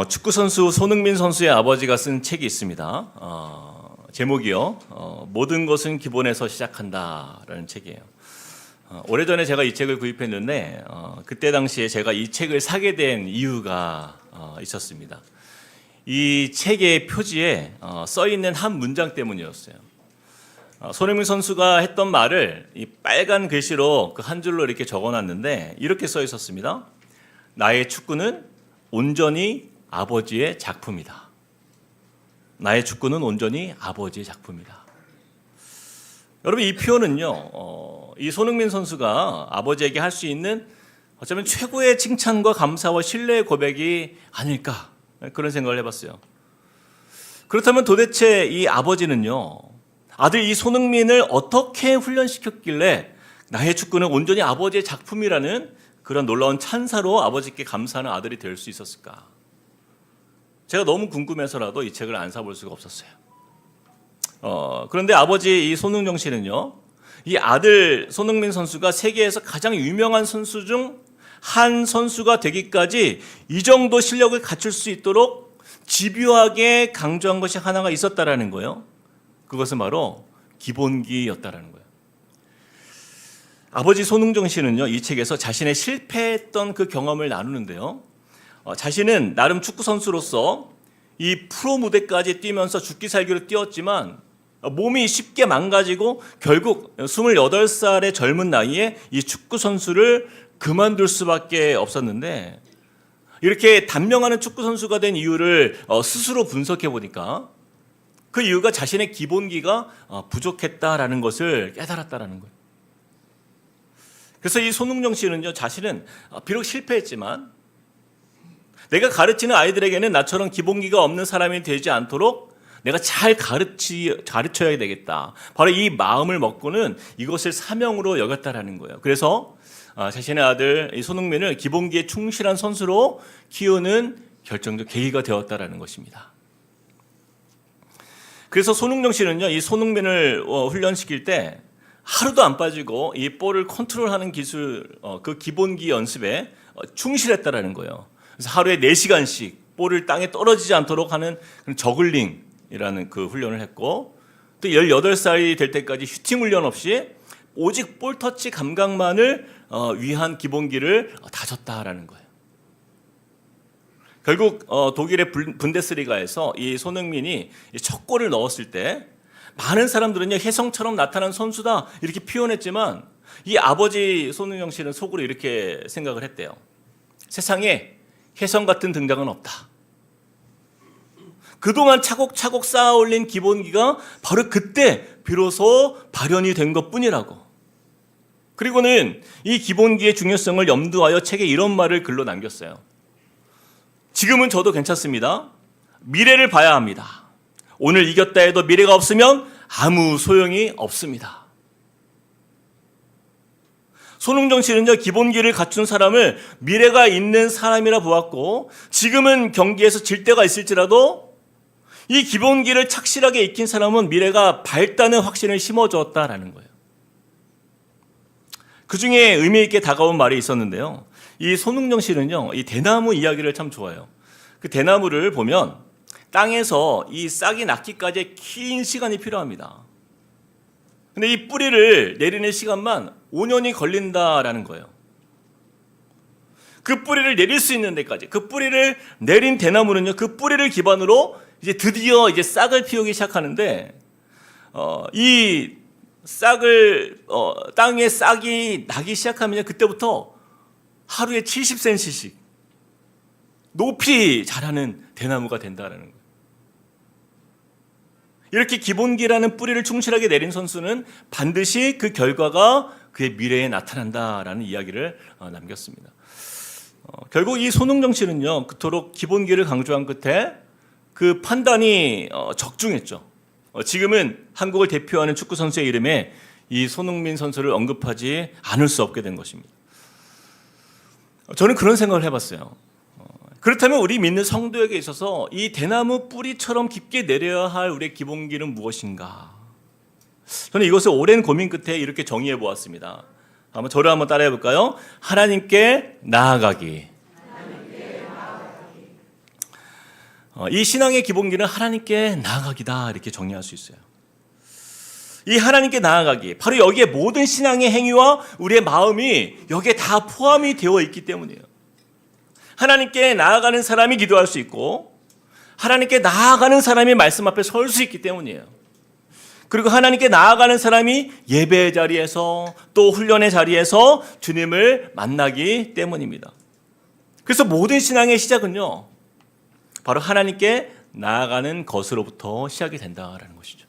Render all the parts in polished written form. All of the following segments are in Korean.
축구 선수 손흥민 선수의 아버지가 쓴 책이 있습니다. 제목이요. 모든 것은 기본에서 시작한다라는 책이에요. 오래전에 제가 이 책을 구입했는데 그때 당시에 제가 이 책을 사게 된 이유가 있었습니다. 이 책의 표지에 써 있는 한 문장 때문이었어요. 손흥민 선수가 했던 말을 이 빨간 글씨로 그 한 줄로 이렇게 적어놨는데 이렇게 써 있었습니다. 나의 축구는 온전히 아버지의 작품이다. 나의 축구는 온전히 아버지의 작품이다. 여러분, 이 표현은요, 이 손흥민 선수가 아버지에게 할 수 있는 어쩌면 최고의 칭찬과 감사와 신뢰의 고백이 아닐까, 그런 생각을 해봤어요. 그렇다면 도대체 이 아버지는요, 아들 이 손흥민을 어떻게 훈련시켰길래 나의 축구는 온전히 아버지의 작품이라는 그런 놀라운 찬사로 아버지께 감사하는 아들이 될 수 있었을까? 제가 너무 궁금해서라도 이 책을 안 사볼 수가 없었어요. 그런데 아버지 이 손흥정 씨는요, 이 아들 손흥민 선수가 세계에서 가장 유명한 선수 중 한 선수가 되기까지 이 정도 실력을 갖출 수 있도록 집요하게 강조한 것이 하나가 있었다라는 거예요. 그것은 바로 기본기였다라는 거예요. 아버지 손흥정 씨는요, 이 책에서 자신의 실패했던 그 경험을 나누는데요. 자신은 나름 축구 선수로서 이 프로 무대까지 뛰면서 죽기 살기로 뛰었지만 몸이 쉽게 망가지고 결국 28살의 젊은 나이에 이 축구 선수를 그만둘 수밖에 없었는데, 이렇게 단명하는 축구 선수가 된 이유를 스스로 분석해 보니까 그 이유가 자신의 기본기가 부족했다라는 것을 깨달았다라는 거예요. 그래서 이 손흥정 씨는요, 자신은 비록 실패했지만 내가 가르치는 아이들에게는 나처럼 기본기가 없는 사람이 되지 않도록 내가 잘 가르쳐야 되겠다. 바로 이 마음을 먹고는 이것을 사명으로 여겼다라는 거예요. 그래서 자신의 아들 이 손흥민을 기본기에 충실한 선수로 키우는 결정적 계기가 되었다라는 것입니다. 그래서 손흥정 씨는요, 이 손흥민을 훈련시킬 때 하루도 안 빠지고 이 볼을 컨트롤하는 기술, 그 기본기 연습에 충실했다라는 거예요. 그래서 하루에 4시간씩 볼을 땅에 떨어지지 않도록 하는 저글링이라는 그 훈련을 했고, 또 18살이 될 때까지 슈팅 훈련 없이 오직 볼 터치 감각만을 위한 기본기를 다졌다라는 거예요. 결국 독일의 분데스리가에서 이 손흥민이 첫 골을 넣었을 때 많은 사람들은요, 혜성처럼 나타난 선수다 이렇게 표현했지만 이 아버지 손흥정 씨는 속으로 이렇게 생각을 했대요. 세상에 혜성 같은 등장은 없다. 그동안 차곡차곡 쌓아 올린 기본기가 바로 그때 비로소 발현이 된 것뿐이라고. 그리고는 이 기본기의 중요성을 염두하여 책에 이런 말을 글로 남겼어요. 지금은 저도 괜찮습니다. 미래를 봐야 합니다. 오늘 이겼다 해도 미래가 없으면 아무 소용이 없습니다. 손흥정 씨는요, 기본기를 갖춘 사람을 미래가 있는 사람이라 보았고, 지금은 경기에서 질 때가 있을지라도 이 기본기를 착실하게 익힌 사람은 미래가 밝다는 확신을 심어주었다라는 거예요. 그 중에 의미 있게 다가온 말이 있었는데요. 이 손흥정 씨는요, 이 대나무 이야기를 참 좋아해요. 그 대나무를 보면 땅에서 이 싹이 낳기까지 긴 시간이 필요합니다. 근데 이 뿌리를 내리는 시간만 5년이 걸린다라는 거예요. 그 뿌리를 내릴 수 있는 데까지, 그 뿌리를 내린 대나무는요, 그 뿌리를 기반으로 이제 드디어 이제 싹을 피우기 시작하는데, 이 싹을 땅에 싹이 나기 시작하면 그때부터 하루에 70cm씩 높이 자라는 대나무가 된다라는 거예요. 이렇게 기본기라는 뿌리를 충실하게 내린 선수는 반드시 그 결과가 그의 미래에 나타난다라는 이야기를 남겼습니다. 결국 이 손흥정 씨는요, 그토록 기본기를 강조한 끝에 그 판단이 적중했죠. 지금은 한국을 대표하는 축구 선수의 이름에 이 손흥민 선수를 언급하지 않을 수 없게 된 것입니다. 저는 그런 생각을 해봤어요. 그렇다면 우리 믿는 성도에게 있어서 이 대나무 뿌리처럼 깊게 내려야 할 우리의 기본기는 무엇인가? 저는 이것을 오랜 고민 끝에 이렇게 정의해 보았습니다. 저를 한번 따라해 볼까요? 하나님께 나아가기. 이 신앙의 기본기는 하나님께 나아가기다, 이렇게 정리할 수 있어요. 이 하나님께 나아가기, 바로 여기에 모든 신앙의 행위와 우리의 마음이 여기에 다 포함이 되어 있기 때문이에요. 하나님께 나아가는 사람이 기도할 수 있고, 하나님께 나아가는 사람이 말씀 앞에 설 수 있기 때문이에요. 그리고 하나님께 나아가는 사람이 예배의 자리에서 또 훈련의 자리에서 주님을 만나기 때문입니다. 그래서 모든 신앙의 시작은요, 바로 하나님께 나아가는 것으로부터 시작이 된다라는 것이죠.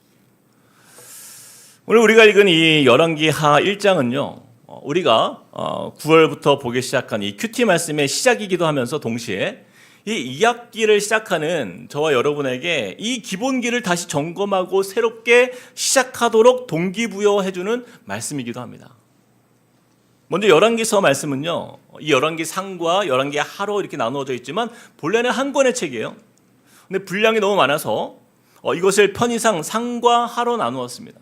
오늘 우리가 읽은 이 열왕기하 1장은요, 우리가 9월부터 보기 시작한 이 큐티 말씀의 시작이기도 하면서 동시에 이 2학기를 시작하는 저와 여러분에게 이 기본기를 다시 점검하고 새롭게 시작하도록 동기부여해주는 말씀이기도 합니다. 먼저 열왕기서 말씀은요, 이 열왕기 상과 열왕기 하로 이렇게 나누어져 있지만 본래는 한 권의 책이에요. 근데 분량이 너무 많아서 이것을 편의상 상과 하로 나누었습니다.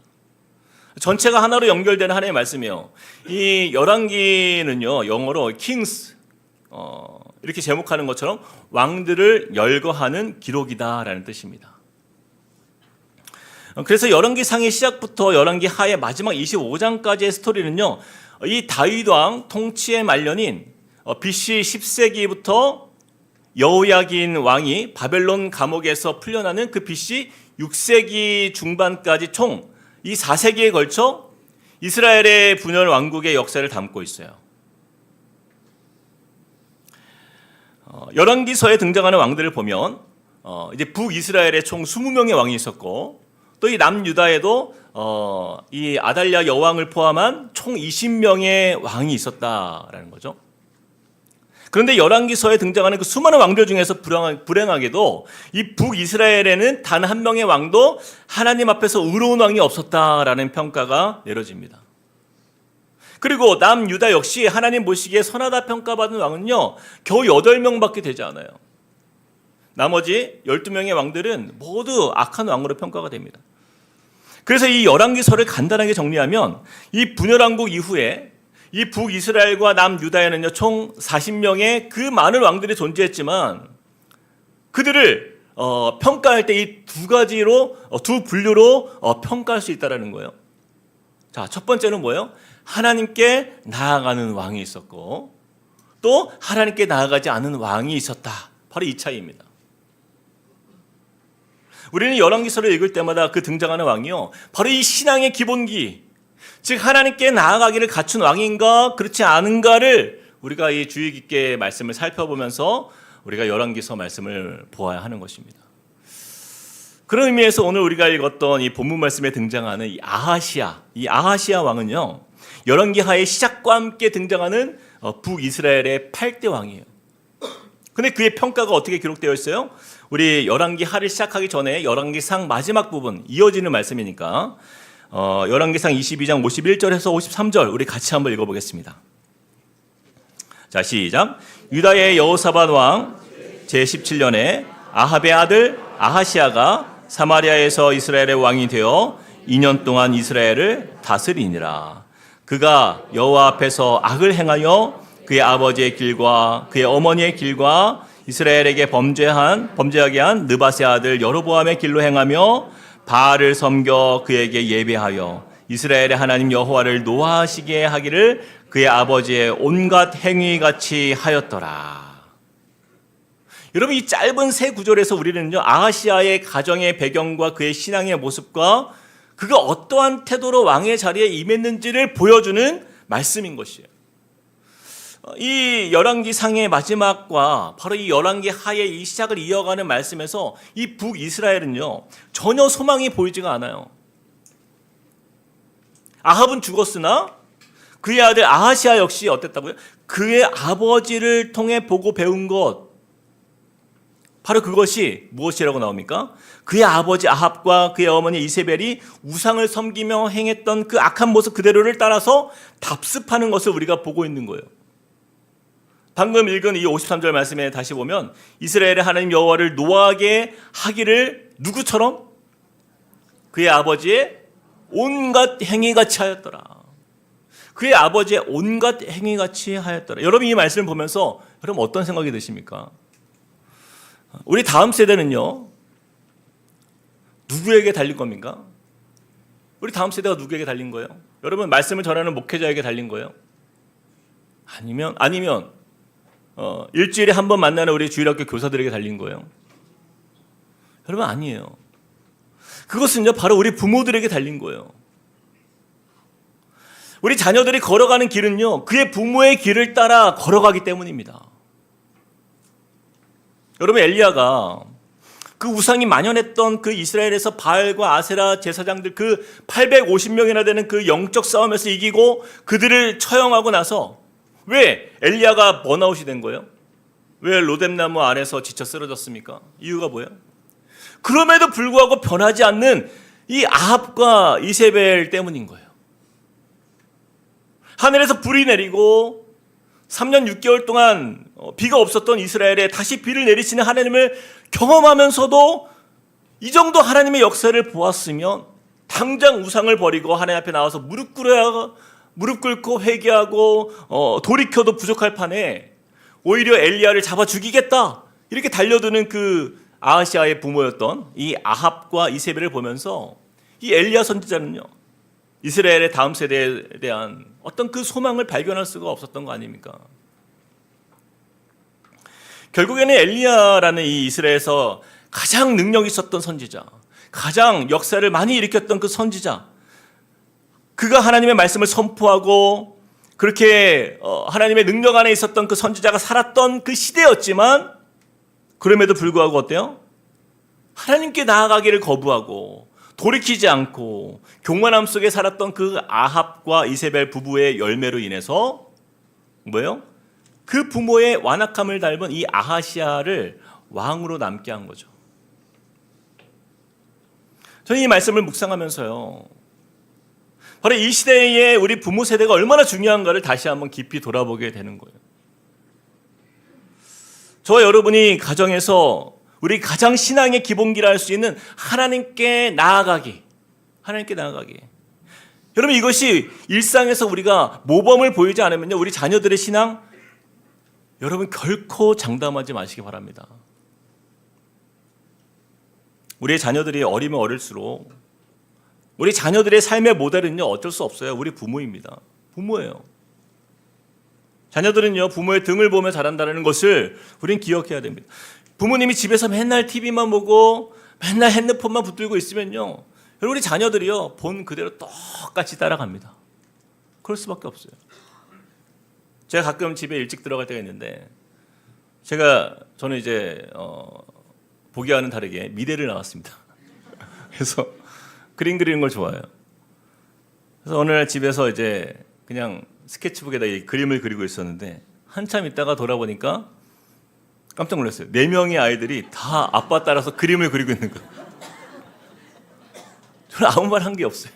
전체가 하나로 연결되는 하나의 말씀이에요. 이 열왕기는요, 영어로 kings, 이렇게 제목하는 것처럼 왕들을 열거하는 기록이다라는 뜻입니다. 그래서 열왕기 상의 시작부터 열왕기 하의 마지막 25장까지의 스토리는요, 이 다윗 왕 통치의 말년인 BC 10세기부터 여호야긴 왕이 바벨론 감옥에서 풀려나는 그 BC 6세기 중반까지 총 이 4세기에 걸쳐 이스라엘의 분열 왕국의 역사를 담고 있어요. 열왕기서에 등장하는 왕들을 보면 이제 북이스라엘에 총 20명의 왕이 있었고, 또 이 남유다에도 이 아달랴 여왕을 포함한 총 20명의 왕이 있었다라는 거죠. 그런데 열왕기서에 등장하는 그 수많은 왕들 중에서 불행하게도 이 북이스라엘에는 단 한 명의 왕도 하나님 앞에서 의로운 왕이 없었다라는 평가가 내려집니다. 그리고 남유다 역시 하나님 보시기에 선하다 평가받은 왕은요, 겨우 8명밖에 되지 않아요. 나머지 12명의 왕들은 모두 악한 왕으로 평가가 됩니다. 그래서 이 열왕기서를 간단하게 정리하면 이 분열왕국 이후에 이 북이스라엘과 남유다에는요, 총 40명의 그 많은 왕들이 존재했지만 그들을 평가할 때 이 두 분류로 평가할 수 있다는 거예요. 자, 첫 번째는 뭐예요? 하나님께 나아가는 왕이 있었고, 또 하나님께 나아가지 않은 왕이 있었다. 바로 이 차이입니다. 우리는 열왕기서를 읽을 때마다 그 등장하는 왕이요, 바로 이 신앙의 기본기, 즉 하나님께 나아가기를 갖춘 왕인가 그렇지 않은가를 우리가 이 주의 깊게 말씀을 살펴보면서 우리가 열왕기서 말씀을 보아야 하는 것입니다. 그런 의미에서 오늘 우리가 읽었던 이 본문 말씀에 등장하는 이 아하시아 왕은요, 열왕기하의 시작과 함께 등장하는 북이스라엘의 8대 왕이에요. 근데 그의 평가가 어떻게 기록되어 있어요? 우리 열왕기하를 시작하기 전에 열왕기상 마지막 부분, 이어지는 말씀이니까 열왕기상 22장 51절에서 53절 우리 같이 한번 읽어보겠습니다. 자, 시작. 유다의 여호사밧 왕 제17년에 아합의 아들 아하시아가 사마리아에서 이스라엘의 왕이 되어 2년 동안 이스라엘을 다스리니라. 그가 여호와 앞에서 악을 행하여 그의 아버지의 길과 그의 어머니의 길과 이스라엘에게 범죄하게 한 느밧의 아들 여로보암의 길로 행하며 바알을 섬겨 그에게 예배하여 이스라엘의 하나님 여호와를 노하시게 하기를 그의 아버지의 온갖 행위같이 하였더라. 여러분, 이 짧은 세 구절에서 우리는요, 아하시아의 가정의 배경과 그의 신앙의 모습과 그가 어떠한 태도로 왕의 자리에 임했는지를 보여주는 말씀인 것이에요. 이 열왕기상의 마지막과 바로 이 열왕기하의 이 시작을 이어가는 말씀에서 이 북이스라엘은요, 전혀 소망이 보이지가 않아요. 아합은 죽었으나 그의 아들 아하시아 역시 어땠다고요? 그의 아버지를 통해 보고 배운 것, 바로 그것이 무엇이라고 나옵니까? 그의 아버지 아합과 그의 어머니 이세벨이 우상을 섬기며 행했던 그 악한 모습 그대로를 따라서 답습하는 것을 우리가 보고 있는 거예요. 방금 읽은 이 53절 말씀에 다시 보면 이스라엘의 하나님 여호와를 노하게 하기를 누구처럼? 그의 아버지의 온갖 행위같이 하였더라. 그의 아버지의 온갖 행위같이 하였더라. 여러분, 이 말씀을 보면서 여러분 어떤 생각이 드십니까? 우리 다음 세대는요, 누구에게 달린 겁니까? 우리 다음 세대가 누구에게 달린 거예요? 여러분, 말씀을 전하는 목회자에게 달린 거예요? 아니면 일주일에 한 번 만나는 우리 주일학교 교사들에게 달린 거예요? 여러분, 아니에요. 그것은요, 바로 우리 부모들에게 달린 거예요. 우리 자녀들이 걸어가는 길은요, 그의 부모의 길을 따라 걸어가기 때문입니다. 여러분, 엘리야가 그 우상이 만연했던 그 이스라엘에서 바알과 아세라 제사장들 그 850명이나 되는 그 영적 싸움에서 이기고 그들을 처형하고 나서 왜 엘리야가 번아웃이 된 거예요? 왜 로뎀나무 아래서 지쳐 쓰러졌습니까? 이유가 뭐예요? 그럼에도 불구하고 변하지 않는 이 아합과 이세벨 때문인 거예요. 하늘에서 불이 내리고 3년 6개월 동안 비가 없었던 이스라엘에 다시 비를 내리시는 하나님을 경험하면서도 이 정도 하나님의 역사를 보았으면 당장 우상을 버리고 하나님 앞에 나와서 무릎 꿇고 회개하고 돌이켜도 부족할 판에 오히려 엘리야를 잡아 죽이겠다 이렇게 달려드는 그 아하시아의 부모였던 이 아합과 이세벨을 보면서 이 엘리야 선지자는요, 이스라엘의 다음 세대에 대한 어떤 그 소망을 발견할 수가 없었던 거 아닙니까? 결국에는 엘리야라는 이 이스라엘에서 가장 능력 있었던 선지자, 가장 역사를 많이 일으켰던 그 선지자, 그가 하나님의 말씀을 선포하고 그렇게 하나님의 능력 안에 있었던 그 선지자가 살았던 그 시대였지만, 그럼에도 불구하고 어때요? 하나님께 나아가기를 거부하고 돌이키지 않고 교만함 속에 살았던 그 아합과 이세벨 부부의 열매로 인해서 뭐예요? 그 부모의 완악함을 닮은 이 아하시아를 왕으로 남게 한 거죠. 저는 이 말씀을 묵상하면서요, 바로 이 시대에 우리 부모 세대가 얼마나 중요한가를 다시 한번 깊이 돌아보게 되는 거예요. 저와 여러분이 가정에서 우리 가장 신앙의 기본기라 할 수 있는 하나님께 나아가기. 여러분, 이것이 일상에서 우리가 모범을 보이지 않으면요, 우리 자녀들의 신앙 여러분 결코 장담하지 마시기 바랍니다. 우리의 자녀들이 어리면 어릴수록 우리 자녀들의 삶의 모델은요, 어쩔 수 없어요. 우리 부모입니다. 부모예요. 자녀들은요, 부모의 등을 보며 자란다는 것을 우린 기억해야 됩니다. 부모님이 집에서 맨날 TV만 보고 맨날 핸드폰만 붙들고 있으면요, 여러분, 우리 자녀들이요, 본 그대로 똑같이 따라갑니다. 그럴 수밖에 없어요. 제가 가끔 집에 일찍 들어갈 때가 있는데, 저는 이제 보기와는 다르게 미대를 나왔습니다. 그래서 그림 그리는 걸 좋아해요. 그래서 어느 날 집에서 이제 그냥 스케치북에다 이 그림을 그리고 있었는데, 한참 있다가 돌아보니까 깜짝 놀랐어요. 4명의 아이들이 다 아빠 따라서 그림을 그리고 있는 거예요. 저는 아무 말 한 게 없어요.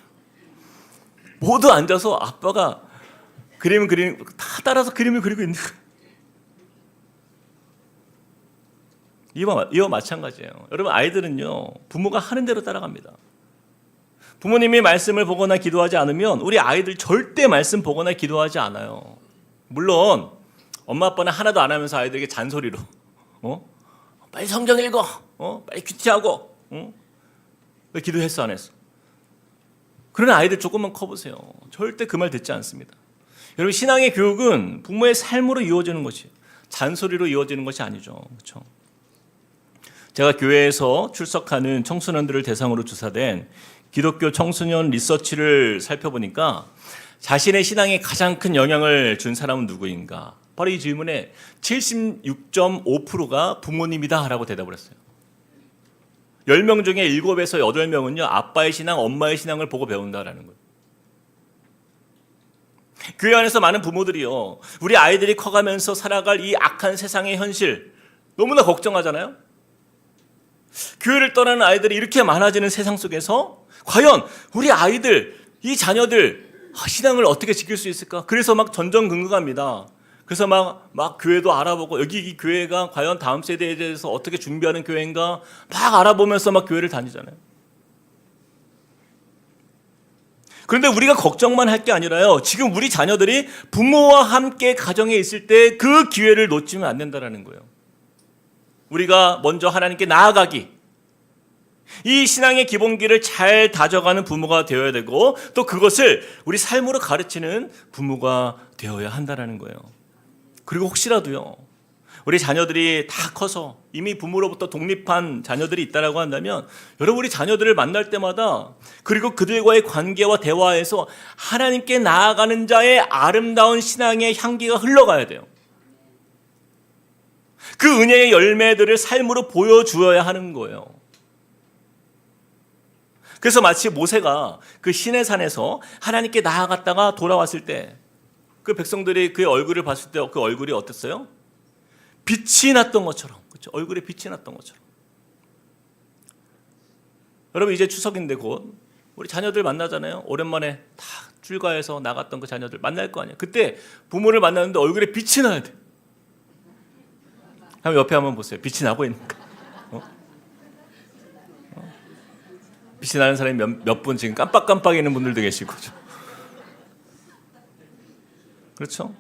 모두 앉아서 아빠가 그림을 그리는, 다 따라서 그림을 그리고 있는 거예요. 이와 마찬가지예요. 여러분, 아이들은요, 부모가 하는 대로 따라갑니다. 부모님이 말씀을 보거나 기도하지 않으면 우리 아이들 절대 말씀 보거나 기도하지 않아요. 물론 엄마 아빠는 하나도 안 하면서 아이들에게 잔소리로 빨리 성경 읽어, 빨리 큐티하고, 왜 기도했어 안 했어? 그런 아이들 조금만 커보세요. 절대 그 말 듣지 않습니다. 여러분, 신앙의 교육은 부모의 삶으로 이루어지는 것이에요. 잔소리로 이루어지는 것이 아니죠. 그렇죠? 제가 교회에서 출석하는 청소년들을 대상으로 조사된 기독교 청소년 리서치를 살펴보니까 자신의 신앙에 가장 큰 영향을 준 사람은 누구인가? 바로 이 질문에 76.5%가 부모님이다 라고 대답을 했어요. 10명 중에 7에서 8명은요, 아빠의 신앙, 엄마의 신앙을 보고 배운다라는 거예요. 교회 안에서 많은 부모들이요, 우리 아이들이 커가면서 살아갈 이 악한 세상의 현실 너무나 걱정하잖아요. 교회를 떠나는 아이들이 이렇게 많아지는 세상 속에서 과연 우리 아이들, 이 자녀들 신앙을 어떻게 지킬 수 있을까? 그래서 막 전전긍긍합니다. 그래서 막 교회도 알아보고, 여기 이 교회가 과연 다음 세대에 대해서 어떻게 준비하는 교회인가 막 알아보면서 막 교회를 다니잖아요. 그런데 우리가 걱정만 할 게 아니라요, 지금 우리 자녀들이 부모와 함께 가정에 있을 때 그 기회를 놓치면 안 된다는 거예요. 우리가 먼저 하나님께 나아가기, 이 신앙의 기본기를 잘 다져가는 부모가 되어야 되고, 또 그것을 우리 삶으로 가르치는 부모가 되어야 한다는 거예요. 그리고 혹시라도요, 우리 자녀들이 다 커서 이미 부모로부터 독립한 자녀들이 있다라고 한다면, 여러분 우리 자녀들을 만날 때마다, 그리고 그들과의 관계와 대화에서 하나님께 나아가는 자의 아름다운 신앙의 향기가 흘러가야 돼요. 그 은혜의 열매들을 삶으로 보여주어야 하는 거예요. 그래서 마치 모세가 그 시내산에서 하나님께 나아갔다가 돌아왔을 때, 그 백성들이 그의 얼굴을 봤을 때 그 얼굴이 어땠어요? 빛이 났던 것처럼, 그렇죠? 얼굴에 빛이 났던 것처럼. 여러분 이제 추석인데 곧 우리 자녀들 만나잖아요. 오랜만에 다 출가해서 나갔던 그 자녀들 만날 거 아니에요. 그때 부모를 만나는데 얼굴에 빛이 나야 돼. 한번 옆에 한번 보세요. 빛이 나고 있는가? 빛이 나는 사람이 몇 분 지금 깜빡깜빡이는 분들도 계시고, 그렇죠?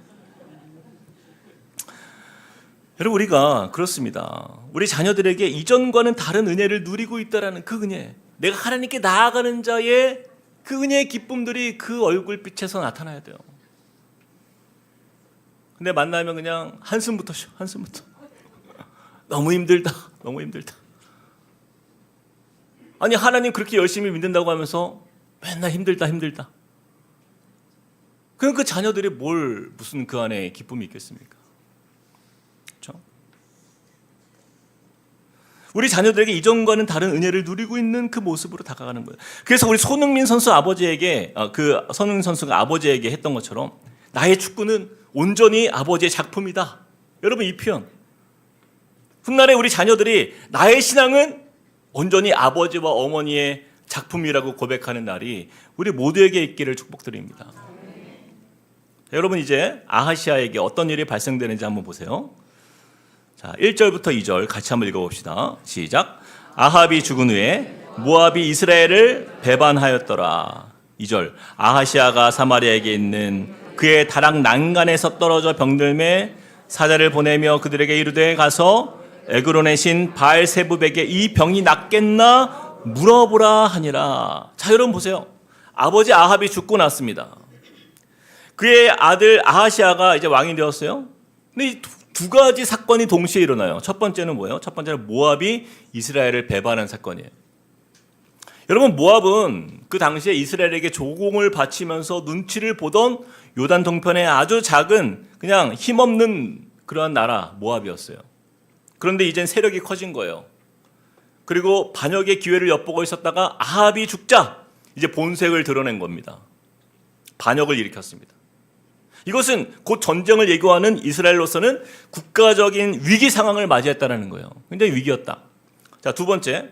여러분 우리가 그렇습니다. 우리 자녀들에게 이전과는 다른 은혜를 누리고 있다라는 그 은혜, 내가 하나님께 나아가는 자의 그 은혜의 기쁨들이 그 얼굴빛에서 나타나야 돼요. 근데 만나면 그냥 한숨부터 쉬어, 한숨부터. 너무 힘들다, 너무 힘들다. 아니 하나님 그렇게 열심히 믿는다고 하면서 맨날 힘들다, 힘들다. 그럼 그 자녀들이 무슨 그 안에 기쁨이 있겠습니까? 그렇죠? 우리 자녀들에게 이전과는 다른 은혜를 누리고 있는 그 모습으로 다가가는 거예요. 그래서 우리 손흥민 선수 아버지에게, 손흥민 선수가 아버지에게 했던 것처럼, 나의 축구는 온전히 아버지의 작품이다. 여러분 이 표현, 훗날에 우리 자녀들이 나의 신앙은 온전히 아버지와 어머니의 작품이라고 고백하는 날이 우리 모두에게 있기를 축복드립니다. 여러분 이제 아하시아에게 어떤 일이 발생되는지 한번 보세요. 자, 1절부터 2절 같이 한번 읽어봅시다. 시작. 아합이 죽은 후에 모압이 이스라엘을 배반하였더라. 2절. 아하시아가 사마리아에게 있는 그의 다락 난간에서 떨어져 병들매 사자를 보내며 그들에게 이르되 가서 에그론의 신 바알세붑에게 이 병이 낫겠나 물어보라 하니라. 자, 여러분 보세요. 아버지 아합이 죽고 났습니다. 그의 아들 아하시아가 이제 왕이 되었어요. 근데 이 두 가지 사건이 동시에 일어나요. 첫 번째는 뭐예요? 첫 번째는 모압이 이스라엘을 배반한 사건이에요. 여러분 모압은 그 당시에 이스라엘에게 조공을 바치면서 눈치를 보던 요단 동편의 아주 작은 그냥 힘없는 그러한 나라 모압이었어요. 그런데 이젠 세력이 커진 거예요. 그리고 반역의 기회를 엿보고 있었다가 아합이 죽자 이제 본색을 드러낸 겁니다. 반역을 일으켰습니다. 이것은 곧 전쟁을 예고하는 이스라엘로서는 국가적인 위기 상황을 맞이했다는 거예요. 굉장히 위기였다. 자, 두 번째,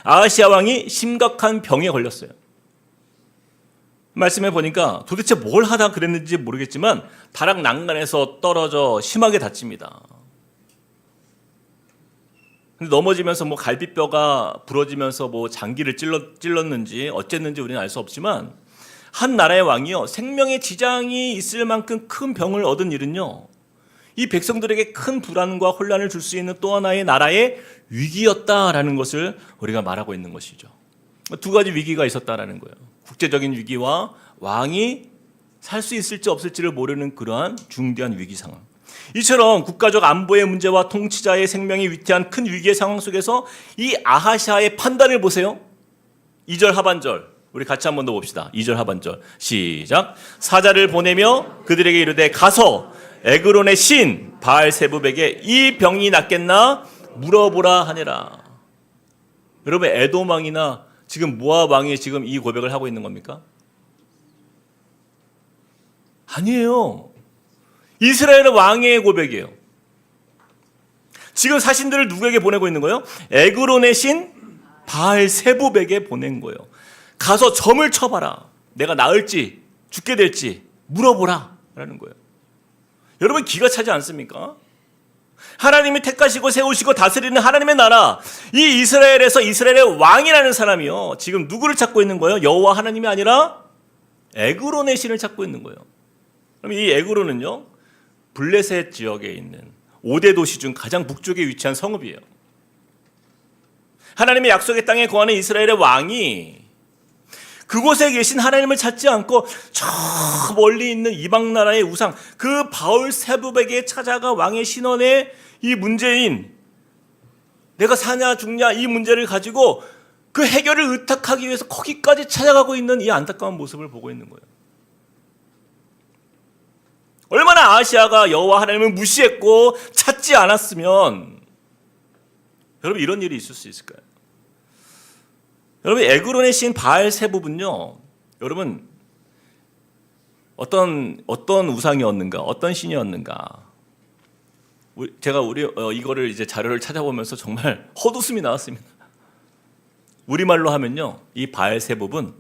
아하시아 왕이 심각한 병에 걸렸어요. 말씀해 보니까 도대체 뭘 하다 그랬는지 모르겠지만 다락 난간에서 떨어져 심하게 다칩니다. 근데 넘어지면서 뭐 갈비뼈가 부러지면서 뭐 장기를 찔렀는지 어쨌는지 우리는 알 수 없지만, 한 나라의 왕이요, 생명의 지장이 있을 만큼 큰 병을 얻은 일은요, 이 백성들에게 큰 불안과 혼란을 줄 수 있는 또 하나의 나라의 위기였다라는 것을 우리가 말하고 있는 것이죠. 두 가지 위기가 있었다라는 거예요. 국제적인 위기와 왕이 살 수 있을지 없을지를 모르는 그러한 중대한 위기 상황. 이처럼 국가적 안보의 문제와 통치자의 생명이 위태한 큰 위기의 상황 속에서 이 아하시아의 판단을 보세요. 2절 하반절 우리 같이 한 번 더 봅시다. 2절 하반절 시작. 사자를 보내며 그들에게 이르되 가서 에그론의 신 바알세붑에게 이 병이 낫겠나 물어보라 하니라. 여러분 에돔 왕이나 지금 모압 왕이 지금 이 고백을 하고 있는 겁니까? 아니에요. 이스라엘의 왕의 고백이에요. 지금 사신들을 누구에게 보내고 있는 거예요? 에그론의 신 바알세붑에게 보낸 거예요. 가서 점을 쳐봐라. 내가 나을지 죽게 될지 물어보라 라는 거예요. 여러분 기가 차지 않습니까? 하나님이 택하시고 세우시고 다스리는 하나님의 나라, 이 이스라엘에서 이스라엘의 왕이라는 사람이요, 지금 누구를 찾고 있는 거예요? 여호와 하나님이 아니라 에그론의 신을 찾고 있는 거예요. 그럼 이 에그론은요, 블레셋 지역에 있는 5대 도시 중 가장 북쪽에 위치한 성읍이에요. 하나님의 약속의 땅에 거하는 이스라엘의 왕이 그곳에 계신 하나님을 찾지 않고 저 멀리 있는 이방 나라의 우상 그 바알세붑에게 찾아가 왕의 신원에 이 문제인 내가 사냐 죽냐 이 문제를 가지고 그 해결을 의탁하기 위해서 거기까지 찾아가고 있는 이 안타까운 모습을 보고 있는 거예요. 얼마나 아하시아가 여호와 하나님을 무시했고 찾지 않았으면 여러분 이런 일이 있을 수 있을까요? 여러분 에그론의 신 바알세붑은요, 여러분 어떤 우상이었는가, 어떤 신이었는가? 제가 이거를 이제 자료를 찾아보면서 정말 헛웃음이 나왔습니다. 우리말로 하면요, 이 바알세붑은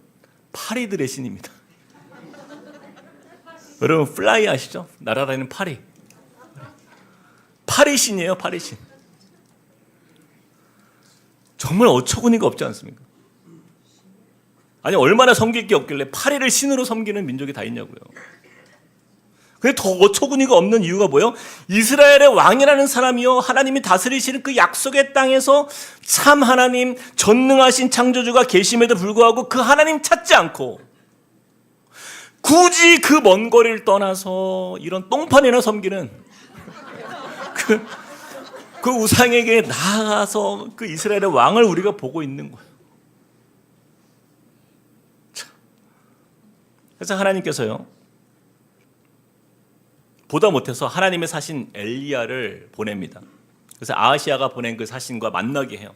파리들의 신입니다. 여러분 플라이 아시죠? 날아다니는 파리. 파리신이에요, 파리신. 정말 어처구니가 없지 않습니까? 아니 얼마나 섬길 게 없길래 파리를 신으로 섬기는 민족이 다 있냐고요. 근데 더 어처구니가 없는 이유가 뭐예요? 이스라엘의 왕이라는 사람이요, 하나님이 다스리시는 그 약속의 땅에서 참 하나님, 전능하신 창조주가 계심에도 불구하고 그 하나님 찾지 않고 굳이 그 먼 거리를 떠나서 이런 똥판이나 섬기는 그 우상에게 나아가서 그 이스라엘의 왕을 우리가 보고 있는 거예요. 그래서 하나님께서요, 보다 못해서 하나님의 사신 엘리야를 보냅니다. 그래서 아하시아가 보낸 그 사신과 만나게 해요.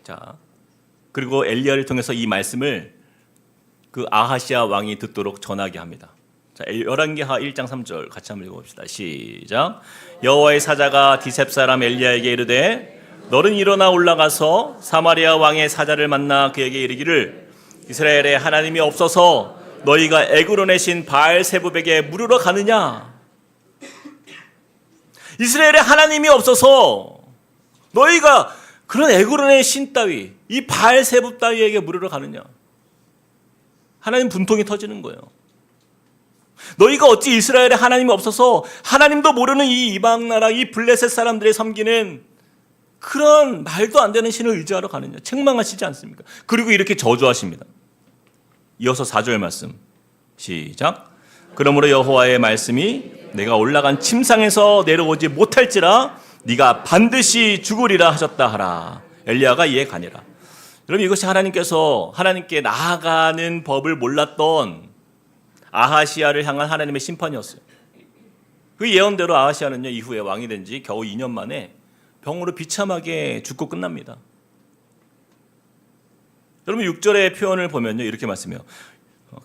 자, 그리고 엘리야를 통해서 이 말씀을 그 아하시아 왕이 듣도록 전하게 합니다. 자, 열왕기하 1장 3절 같이 한번 읽어봅시다. 시작. 여호와의 사자가 디셉 사람 엘리야에게 이르되 너는 일어나 올라가서 사마리아 왕의 사자를 만나 그에게 이르기를 이스라엘에 하나님이 없어서 너희가 에그론의 신 바알세붑에게 물으러 가느냐? 이스라엘에 하나님이 없어서 너희가 그런 에그론의 신 따위, 이 바알세붑 따위에게 물으러 가느냐? 하나님 분통이 터지는 거예요. 너희가 어찌 이스라엘에 하나님이 없어서 하나님도 모르는 이 이방 나라, 이 블레셋 사람들의 섬기는 그런 말도 안 되는 신을 의지하러 가느냐? 책망하시지 않습니까? 그리고 이렇게 저주하십니다. 이어서 4절 말씀 시작. 그러므로 여호와의 말씀이 내가 올라간 침상에서 내려오지 못할지라 네가 반드시 죽으리라 하셨다 하라. 엘리야가 이에 가니라. 여러분 이것이 하나님께 나아가는 법을 몰랐던 아하시아를 향한 하나님의 심판이었어요. 그 예언대로 아하시아는요, 이후에 왕이 된 지 겨우 2년 만에 병으로 비참하게 죽고 끝납니다. 여러분 6절의 표현을 보면요, 이렇게 말씀해요.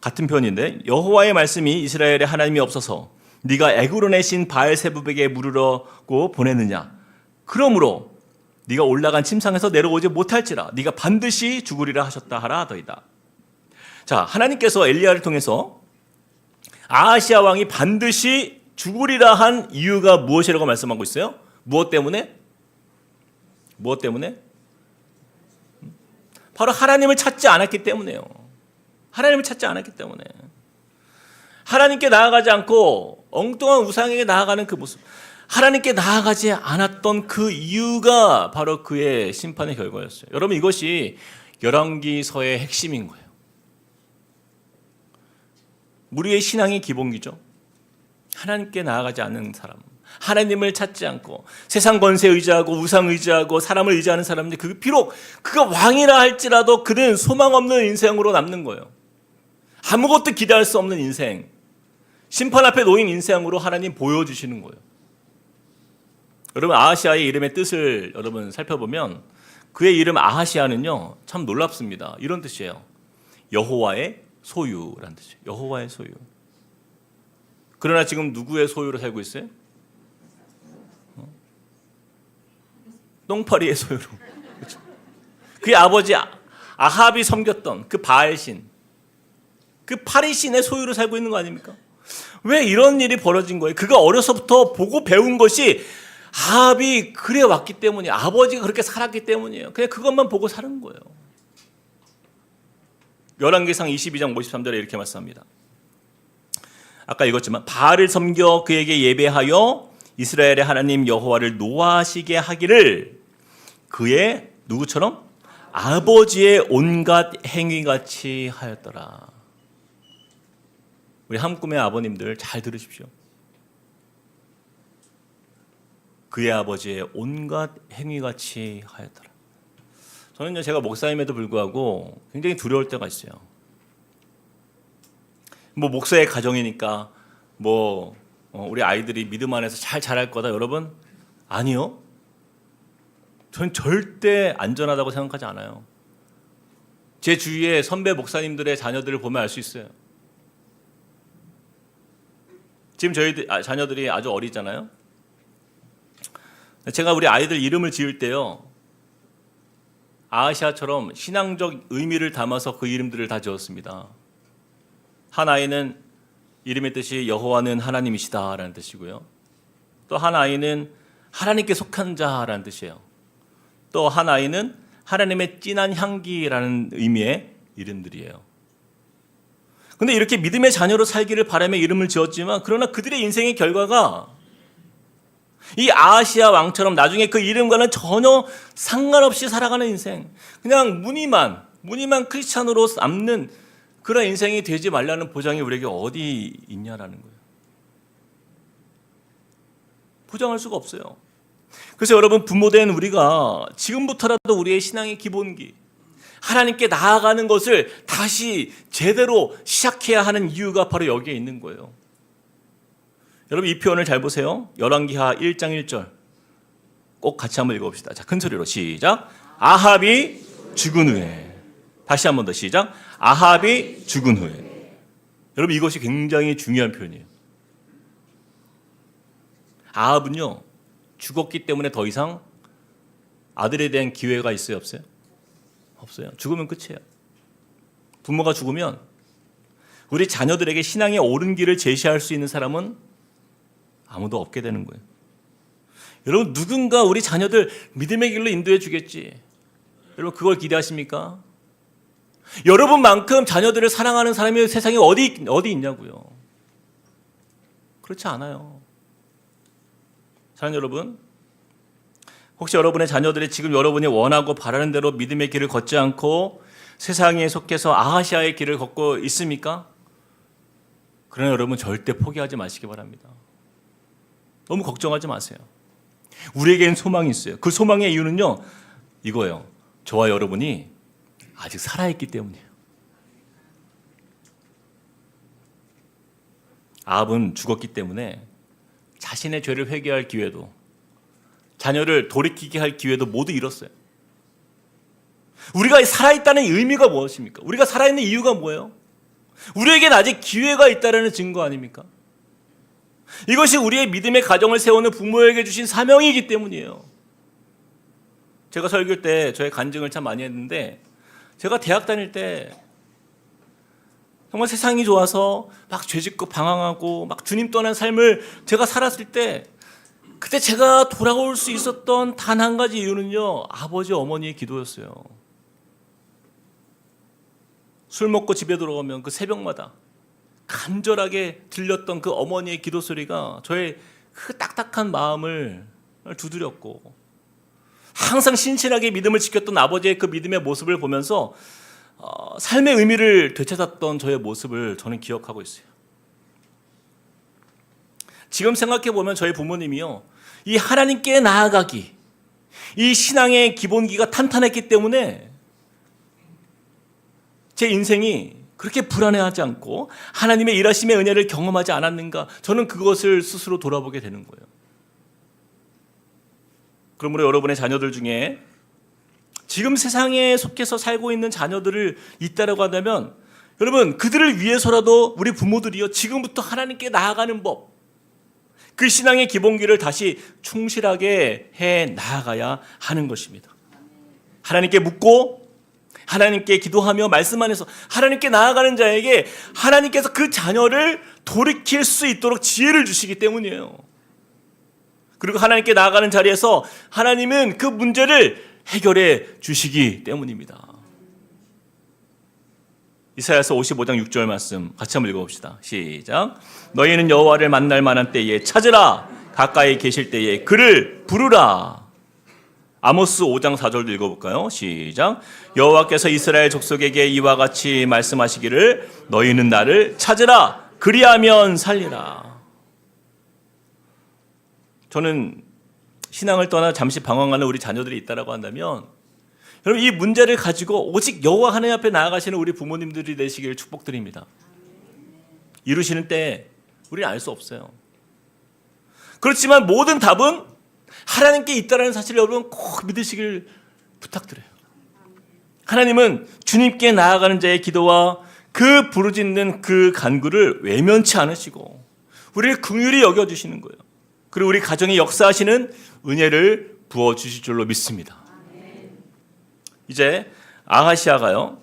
같은 표현인데 여호와의 말씀이 이스라엘에 하나님이 없어서 네가 에그론의 신 바알세붑에게 물으려고 보냈느냐? 그러므로 네가 올라간 침상에서 내려오지 못할지라 네가 반드시 죽으리라 하셨다 하라 하더이다. 자, 하나님께서 엘리야를 통해서 아하시아 왕이 반드시 죽으리라 한 이유가 무엇이라고 말씀하고 있어요? 무엇 때문에? 무엇 때문에? 바로 하나님을 찾지 않았기 때문에요. 하나님을 찾지 않았기 때문에. 하나님께 나아가지 않고 엉뚱한 우상에게 나아가는 그 모습, 하나님께 나아가지 않았던 그 이유가 바로 그의 심판의 결과였어요. 여러분 이것이 열왕기서의 핵심인 거예요. 우리의 신앙의 기본기죠. 하나님께 나아가지 않는 사람, 하나님을 찾지 않고 세상 권세 의지하고 우상 의지하고 사람을 의지하는 사람들, 비록 그가 왕이라 할지라도 그는 소망 없는 인생으로 남는 거예요. 아무것도 기대할 수 없는 인생, 심판 앞에 놓인 인생으로 하나님 보여주시는 거예요. 여러분 아하시아의 이름의 뜻을 여러분 살펴보면 그의 이름 아하시아는요 참 놀랍습니다. 이런 뜻이에요. 여호와의 소유라는 뜻이에요. 여호와의 소유. 그러나 지금 누구의 소유로 살고 있어요? 똥파리의 소유로. 그렇죠? 그의 아버지 아합이 섬겼던 그 바알신, 그 파리신의 소유로 살고 있는 거 아닙니까? 왜 이런 일이 벌어진 거예요? 그가 어려서부터 보고 배운 것이 아합이 그래 왔기 때문이에요. 아버지가 그렇게 살았기 때문이에요. 그냥 그것만 보고 사는 거예요. 열왕기상 22장 53절에 이렇게 말씀합니다. 아까 읽었지만 바알을 섬겨 그에게 예배하여 이스라엘의 하나님 여호와를 노하시게 하기를 그의 누구처럼? 아버지의 온갖 행위같이 하였더라. 우리 한꿈의 아버님들 잘 들으십시오. 그의 아버지의 온갖 행위같이 하였더라. 저는요, 제가 목사임에도 불구하고 굉장히 두려울 때가 있어요. 뭐 목사의 가정이니까 우리 아이들이 믿음 안에서 잘 자랄 거다. 여러분, 아니요. 전 절대 안전하다고 생각하지 않아요. 제 주위에 선배 목사님들의 자녀들을 보면 알 수 있어요. 지금 저희 자녀들이 아주 어리잖아요. 제가 우리 아이들 이름을 지을 때요, 아하시아처럼 신앙적 의미를 담아서 그 이름들을 다 지었습니다. 한 아이는 이름의 뜻이 여호와는 하나님이시다라는 뜻이고요. 또 한 아이는 하나님께 속한 자라는 뜻이에요. 또 한 아이는 하나님의 진한 향기라는 의미의 이름들이에요. 근데 이렇게 믿음의 자녀로 살기를 바라며 이름을 지었지만, 그러나 그들의 인생의 결과가 이 아하시아 왕처럼 나중에 그 이름과는 전혀 상관없이 살아가는 인생, 그냥 무늬만 크리스찬으로 남는 그런 인생이 되지 말라는 보장이 우리에게 어디 있냐라는 거예요. 보장할 수가 없어요. 그래서 여러분, 부모된 우리가 지금부터라도 우리의 신앙의 기본기, 하나님께 나아가는 것을 다시 제대로 시작해야 하는 이유가 바로 여기에 있는 거예요. 여러분, 이 표현을 잘 보세요. 열왕기하 1장 1절 꼭 같이 한번 읽어봅시다. 자, 큰 소리로 시작. 아합이 죽은 후에. 다시 한번 더 시작. 아합이 죽은 후에. 여러분, 이것이 굉장히 중요한 표현이에요. 아합은요, 죽었기 때문에 더 이상 아들에 대한 기회가 있어요, 없어요? 없어요. 죽으면 끝이에요. 부모가 죽으면 우리 자녀들에게 신앙의 옳은 길을 제시할 수 있는 사람은 아무도 없게 되는 거예요. 여러분, 누군가 우리 자녀들 믿음의 길로 인도해 주겠지. 여러분, 그걸 기대하십니까? 여러분만큼 자녀들을 사랑하는 사람이 세상에 어디 있냐고요. 그렇지 않아요. 사랑하는 여러분, 혹시 여러분의 자녀들이 지금 여러분이 원하고 바라는 대로 믿음의 길을 걷지 않고 세상에 속해서 아하시아의 길을 걷고 있습니까? 그러나 여러분, 절대 포기하지 마시기 바랍니다. 너무 걱정하지 마세요. 우리에게는 소망이 있어요. 그 소망의 이유는요, 이거예요. 저와 여러분이 아직 살아있기 때문이에요. 아합은 죽었기 때문에 자신의 죄를 회개할 기회도, 자녀를 돌이키게 할 기회도 모두 잃었어요. 우리가 살아있다는 의미가 무엇입니까? 우리가 살아있는 이유가 뭐예요? 우리에겐 아직 기회가 있다는 증거 아닙니까? 이것이 우리의 믿음의 가정을 세우는 부모에게 주신 사명이기 때문이에요. 제가 설교 때 저의 간증을 참 많이 했는데, 제가 대학 다닐 때 정말 세상이 좋아서 막 죄짓고 방황하고 막 주님 떠난 삶을 제가 살았을 때, 그때 제가 돌아올 수 있었던 단 한 가지 이유는요, 아버지 어머니의 기도였어요. 술 먹고 집에 들어오면 그 새벽마다 간절하게 들렸던 그 어머니의 기도 소리가 저의 그 딱딱한 마음을 두드렸고, 항상 신실하게 믿음을 지켰던 아버지의 그 믿음의 모습을 보면서 삶의 의미를 되찾았던 저의 모습을 저는 기억하고 있어요. 지금 생각해 보면 저희 부모님이요, 이 하나님께 나아가기, 이 신앙의 기본기가 탄탄했기 때문에 제 인생이 그렇게 불안해하지 않고 하나님의 일하심의 은혜를 경험하지 않았는가, 저는 그것을 스스로 돌아보게 되는 거예요. 그러므로 여러분의 자녀들 중에 지금 세상에 속해서 살고 있는 자녀들을 있다라고 한다면, 여러분, 그들을 위해서라도 우리 부모들이요, 지금부터 하나님께 나아가는 법, 그 신앙의 기본기를 다시 충실하게 해 나아가야 하는 것입니다. 하나님께 묻고 하나님께 기도하며 말씀 안에서 하나님께 나아가는 자에게 하나님께서 그 자녀를 돌이킬 수 있도록 지혜를 주시기 때문이에요. 그리고 하나님께 나아가는 자리에서 하나님은 그 문제를 해결해 주시기 때문입니다. 이사야서 55장 6절 말씀 같이 한번 읽어봅시다. 시작. 너희는 여호와를 만날 만한 때에 찾으라. 가까이 계실 때에 그를 부르라. 아모스 5장 4절도 읽어볼까요? 시작. 여호와께서 이스라엘 족속에게 이와 같이 말씀하시기를 너희는 나를 찾으라. 그리하면 살리라. 저는 신앙을 떠나 잠시 방황하는 우리 자녀들이 있다라고 한다면 여러분 이 문제를 가지고 오직 여호와 하나님 앞에 나아가시는 우리 부모님들이 되시기를 축복드립니다. 이루시는 때 우리는 알 수 없어요. 그렇지만 모든 답은 하나님께 있다는 사실을 여러분 꼭 믿으시길 부탁드려요. 하나님은 주님께 나아가는 자의 기도와 그 부르짖는 그 간구를 외면치 않으시고 우리를 긍휼히 여겨주시는 거예요. 그리고 우리 가정에 역사하시는 은혜를 부어주실 줄로 믿습니다. 이제 아하시아가요,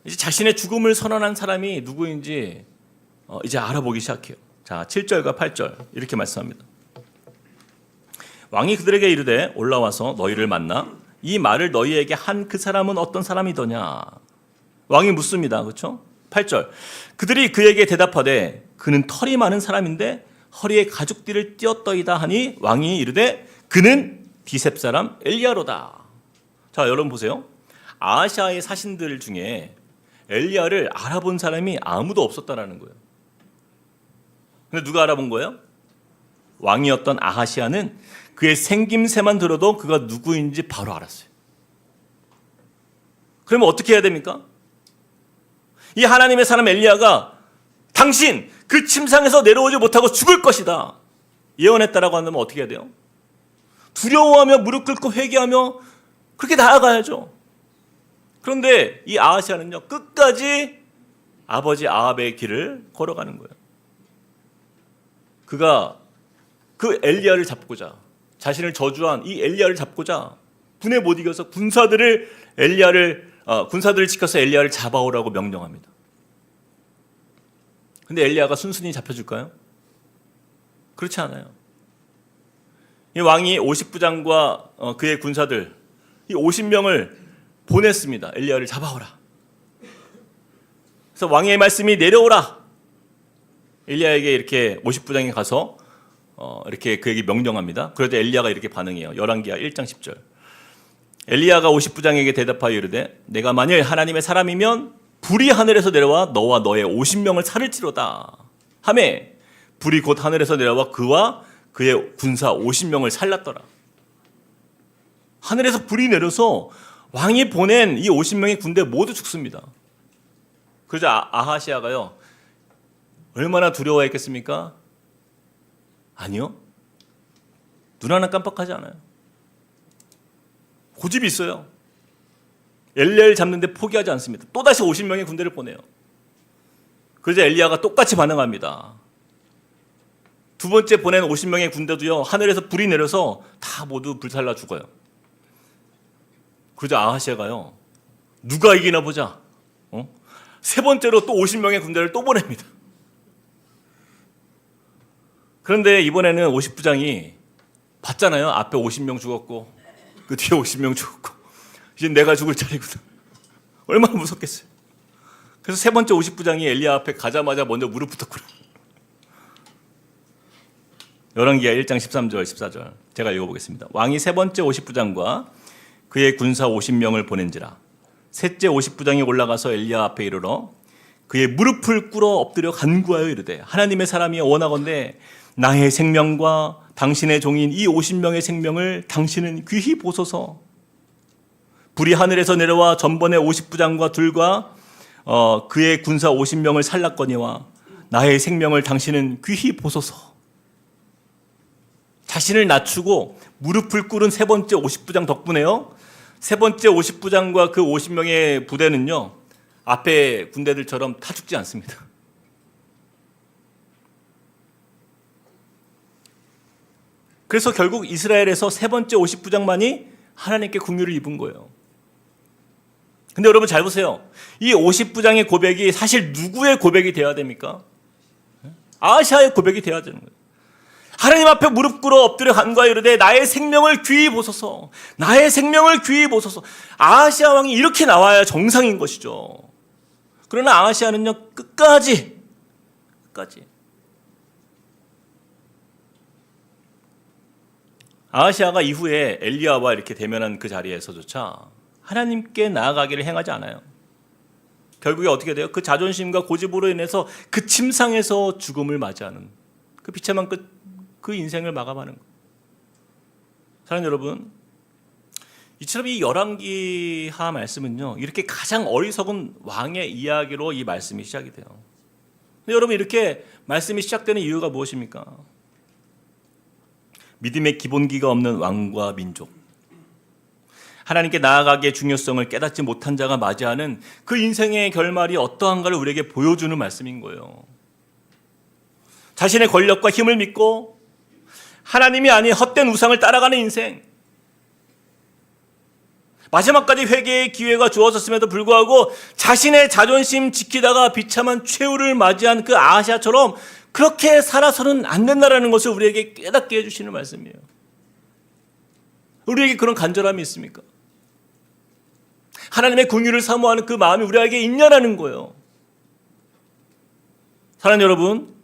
이제 자신의 죽음을 선언한 사람이 누구인지 이제 알아보기 시작해요. 자, 7절과 8절 이렇게 말씀합니다. 왕이 그들에게 이르되 올라와서 너희를 만나 이 말을 너희에게 한 그 사람은 어떤 사람이더냐. 왕이 묻습니다. 그렇죠? 8절. 그들이 그에게 대답하되 그는 털이 많은 사람인데 허리에 가죽띠를 띄었더이다 하니 왕이 이르되 그는 디셉 사람 엘리야로다. 자, 여러분 보세요. 아하시아의 사신들 중에 엘리야를 알아본 사람이 아무도 없었다라는 거예요. 근데 누가 알아본 거예요? 왕이었던 아하시아는 그의 생김새만 들어도 그가 누구인지 바로 알았어요. 그러면 어떻게 해야 됩니까? 이 하나님의 사람 엘리야가 당신 그 침상에서 내려오지 못하고 죽을 것이다 예언했다라고 한다면 어떻게 해야 돼요? 두려워하며 무릎 꿇고 회개하며 그렇게 나아가야죠. 그런데 이 아하시아는요 끝까지 아버지 아합의 길을 걸어가는 거예요. 그가 그 엘리야를 잡고자, 자신을 저주한 이 엘리야를 잡고자 분에 못 이겨서 군사들을 지켜서 엘리야를 잡아오라고 명령합니다. 근데 엘리야가 순순히 잡혀줄까요? 그렇지 않아요. 이 왕이 50부장과 그의 군사들 이 50명을 보냈습니다. 엘리야를 잡아오라. 그래서 왕의 말씀이 내려오라. 엘리야에게 이렇게 50부장이 가서 이렇게 그에게 명령합니다. 그래도 엘리야가 이렇게 반응해요. 열왕기하 1장 10절. 엘리야가 50부장에게 대답하여 이르되 내가 만일 하나님의 사람이면 불이 하늘에서 내려와 너와 너의 50명을 살을지로다 하매 불이 곧 하늘에서 내려와 그와 그의 군사 50명을 살랐더라. 하늘에서 불이 내려서 왕이 보낸 이 50명의 군대 모두 죽습니다. 그러자 아하시아가요 얼마나 두려워했겠습니까? 아니요. 눈 하나 깜빡하지 않아요. 고집이 있어요. 엘리야를 잡는데 포기하지 않습니다. 또다시 50명의 군대를 보내요. 그러자 엘리야가 똑같이 반응합니다. 두 번째 보낸 50명의 군대도요 하늘에서 불이 내려서 다 모두 불살라 죽어요. 그러자 아하시아가요 누가 이기나 보자. 세 번째로 또 50명의 군대를 또 보냅니다. 그런데 이번에는 50부장이 봤잖아요. 앞에 50명 죽었고 그 뒤에 50명 죽었고 이제 내가 죽을 차례거든. 얼마나 무섭겠어요. 그래서 세 번째 50부장이 엘리야 앞에 가자마자 먼저 무릎부터 꿇어. 열왕기하 1장 13절 14절 제가 읽어보겠습니다. 왕이 세 번째 50부장과 그의 군사 50명을 보낸지라 셋째 50부장이 올라가서 엘리야 앞에 이르러 그의 무릎을 꿇어 엎드려 간구하여 이르되 하나님의 사람이 원하건대 나의 생명과 당신의 종인 이 50명의 생명을 당신은 귀히 보소서. 불이 하늘에서 내려와 전번에 50부장과 둘과 그의 군사 50명을 살랐거니와 나의 생명을 당신은 귀히 보소서. 자신을 낮추고 무릎을 꿇은 세 번째 50부장 덕분에요 세 번째 50부장과 그 50명의 부대는요 앞에 군대들처럼 타 죽지 않습니다. 그래서 결국 이스라엘에서 세 번째 50부장만이 하나님께 긍휼을 입은 거예요. 근데 여러분 잘 보세요. 이 50부장의 고백이 사실 누구의 고백이 돼야 됩니까? 아하시아의 고백이 돼야 되는 거예요. 하나님 앞에 무릎 꿇어 엎드려 간구하여 이르되 나의 생명을 귀히 보소서. 나의 생명을 귀히 보소서. 아하시아 왕이 이렇게 나와야 정상인 것이죠. 그러나 아하시아는요 끝까지 아하시아가 이후에 엘리야와 이렇게 대면한 그 자리에서조차 하나님께 나아가기를 행하지 않아요. 결국에 어떻게 돼요? 그 자존심과 고집으로 인해서 그 침상에서 죽음을 맞이하는 그 비참한 그 인생을 마감하는 거예요. 사랑하는 여러분, 이처럼 이 열왕기하 말씀은요, 이렇게 가장 어리석은 왕의 이야기로 이 말씀이 시작이 돼요. 근데 여러분, 이렇게 말씀이 시작되는 이유가 무엇입니까? 믿음의 기본기가 없는 왕과 민족, 하나님께 나아가기의 중요성을 깨닫지 못한 자가 맞이하는 그 인생의 결말이 어떠한가를 우리에게 보여주는 말씀인 거예요. 자신의 권력과 힘을 믿고 하나님이 아닌 헛된 우상을 따라가는 인생, 마지막까지 회개의 기회가 주어졌음에도 불구하고 자신의 자존심 지키다가 비참한 최후를 맞이한 그 아하시아처럼 그렇게 살아서는 안 된다는 것을 우리에게 깨닫게 해주시는 말씀이에요. 우리에게 그런 간절함이 있습니까? 하나님의 긍휼을 사모하는 그 마음이 우리에게 있냐라는 거예요. 사랑하는 여러분,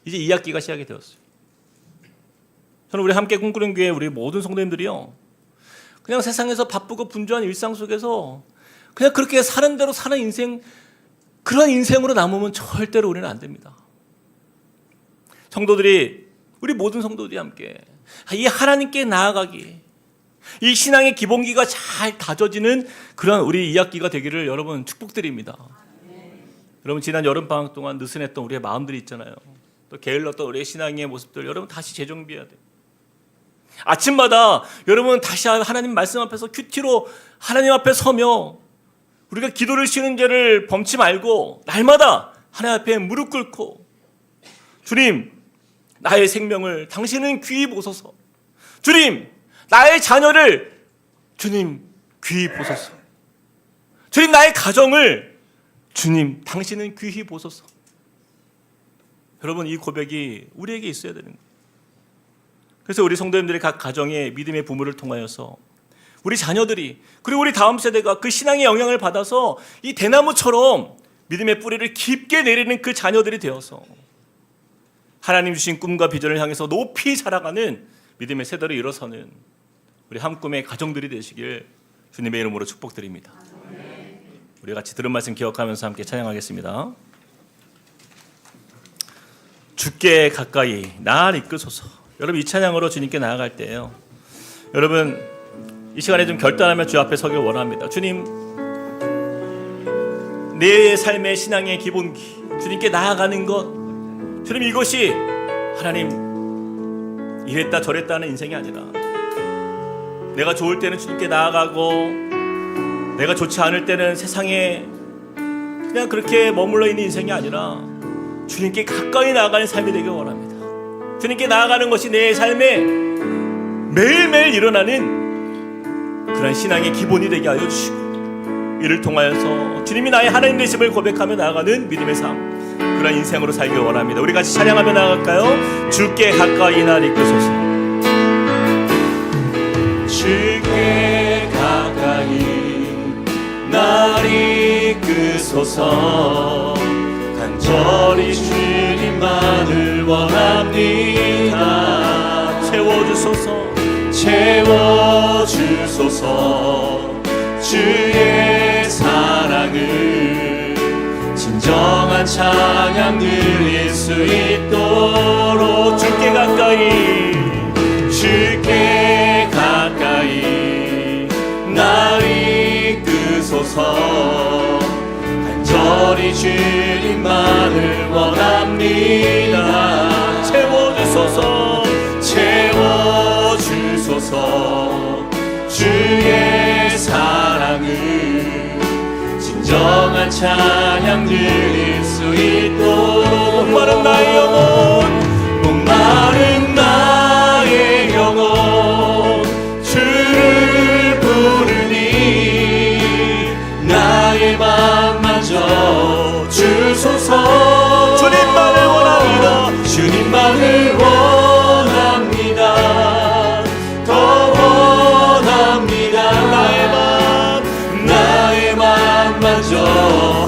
이제 2학기가 시작이 되었어요. 저는 우리 함께 꿈꾸는 교회 우리 모든 성도님들이요, 그냥 세상에서 바쁘고 분주한 일상 속에서 그냥 그렇게 사는 대로 사는 인생, 그런 인생으로 남으면 절대로 우리는 안 됩니다. 성도들이, 우리 모든 성도들이 함께 이 하나님께 나아가기, 이 신앙의 기본기가 잘 다져지는 그런 우리 2학기가 되기를 여러분 축복드립니다. 여러분, 지난 여름방학 동안 느슨했던 우리의 마음들이 있잖아요. 또 게을렀던 우리의 신앙의 모습들, 여러분 다시 재정비해야 돼요. 아침마다 여러분 다시 하나님 말씀 앞에서 큐티로 하나님 앞에 서며 우리가 기도를 쉬는 죄를 범치 말고 날마다 하나님 앞에 무릎 꿇고, 주님, 나의 생명을 당신은 귀히 보소서. 주님, 나의 자녀를 주님 귀히 보소서. 주님, 나의 가정을 주님 당신은 귀히 보소서. 여러분, 이 고백이 우리에게 있어야 되는 거예요. 그래서 우리 성도님들의 각 가정의 믿음의 부모를 통하여서 우리 자녀들이, 그리고 우리 다음 세대가 그 신앙의 영향을 받아서 이 대나무처럼 믿음의 뿌리를 깊게 내리는 그 자녀들이 되어서 하나님 주신 꿈과 비전을 향해서 높이 자라가는 믿음의 세대로 일어서는 우리 한 꿈의 가정들이 되시길 주님의 이름으로 축복드립니다. 우리 같이 들은 말씀 기억하면서 함께 찬양하겠습니다. 주께 가까이 날 이끄소서. 여러분, 이 찬양으로 주님께 나아갈 때예요, 여러분 이 시간에 좀 결단하며 주 앞에 서길 원합니다. 주님, 내 삶의 신앙의 기본기, 주님께 나아가는 것, 주님, 이것이 하나님 이랬다 저랬다 하는 인생이 아니라, 내가 좋을 때는 주님께 나아가고 내가 좋지 않을 때는 세상에 그냥 그렇게 머물러 있는 인생이 아니라 주님께 가까이 나아가는 삶이 되길 원합니다. 주님께 나아가는 것이 내 삶에 매일매일 일어나는 그런 신앙의 기본이 되게 하여 주시고, 이를 통하여서 주님이 나의 하나님 되심을 고백하며 나아가는 믿음의 삶, 그런 인생으로 살길 원합니다. 우리 같이 찬양하며 나아갈까요? 주께 가까이 날 이끄소서. 주께 가까이 날 이끄소서. 간절히 주님만을 원합니다. 채워주소서. 채워주소서. 주의 사랑을 진정한 찬양 드릴 수 있도록 주께 가까이, 주께 가까이 날 이끄소서. 간절히 주님만을 원합니다. 채워주소서. 채워주소서. 주의 사랑을 진정한 찬양 드릴 수 있도록. 목마른 나의 영혼, 목마른 나의 영혼 주를 부르니 나의 맘 마저 주소서. 주님만을 원합니다. 주님만을 원합니다. 더 원합니다. 나의 맘 마저.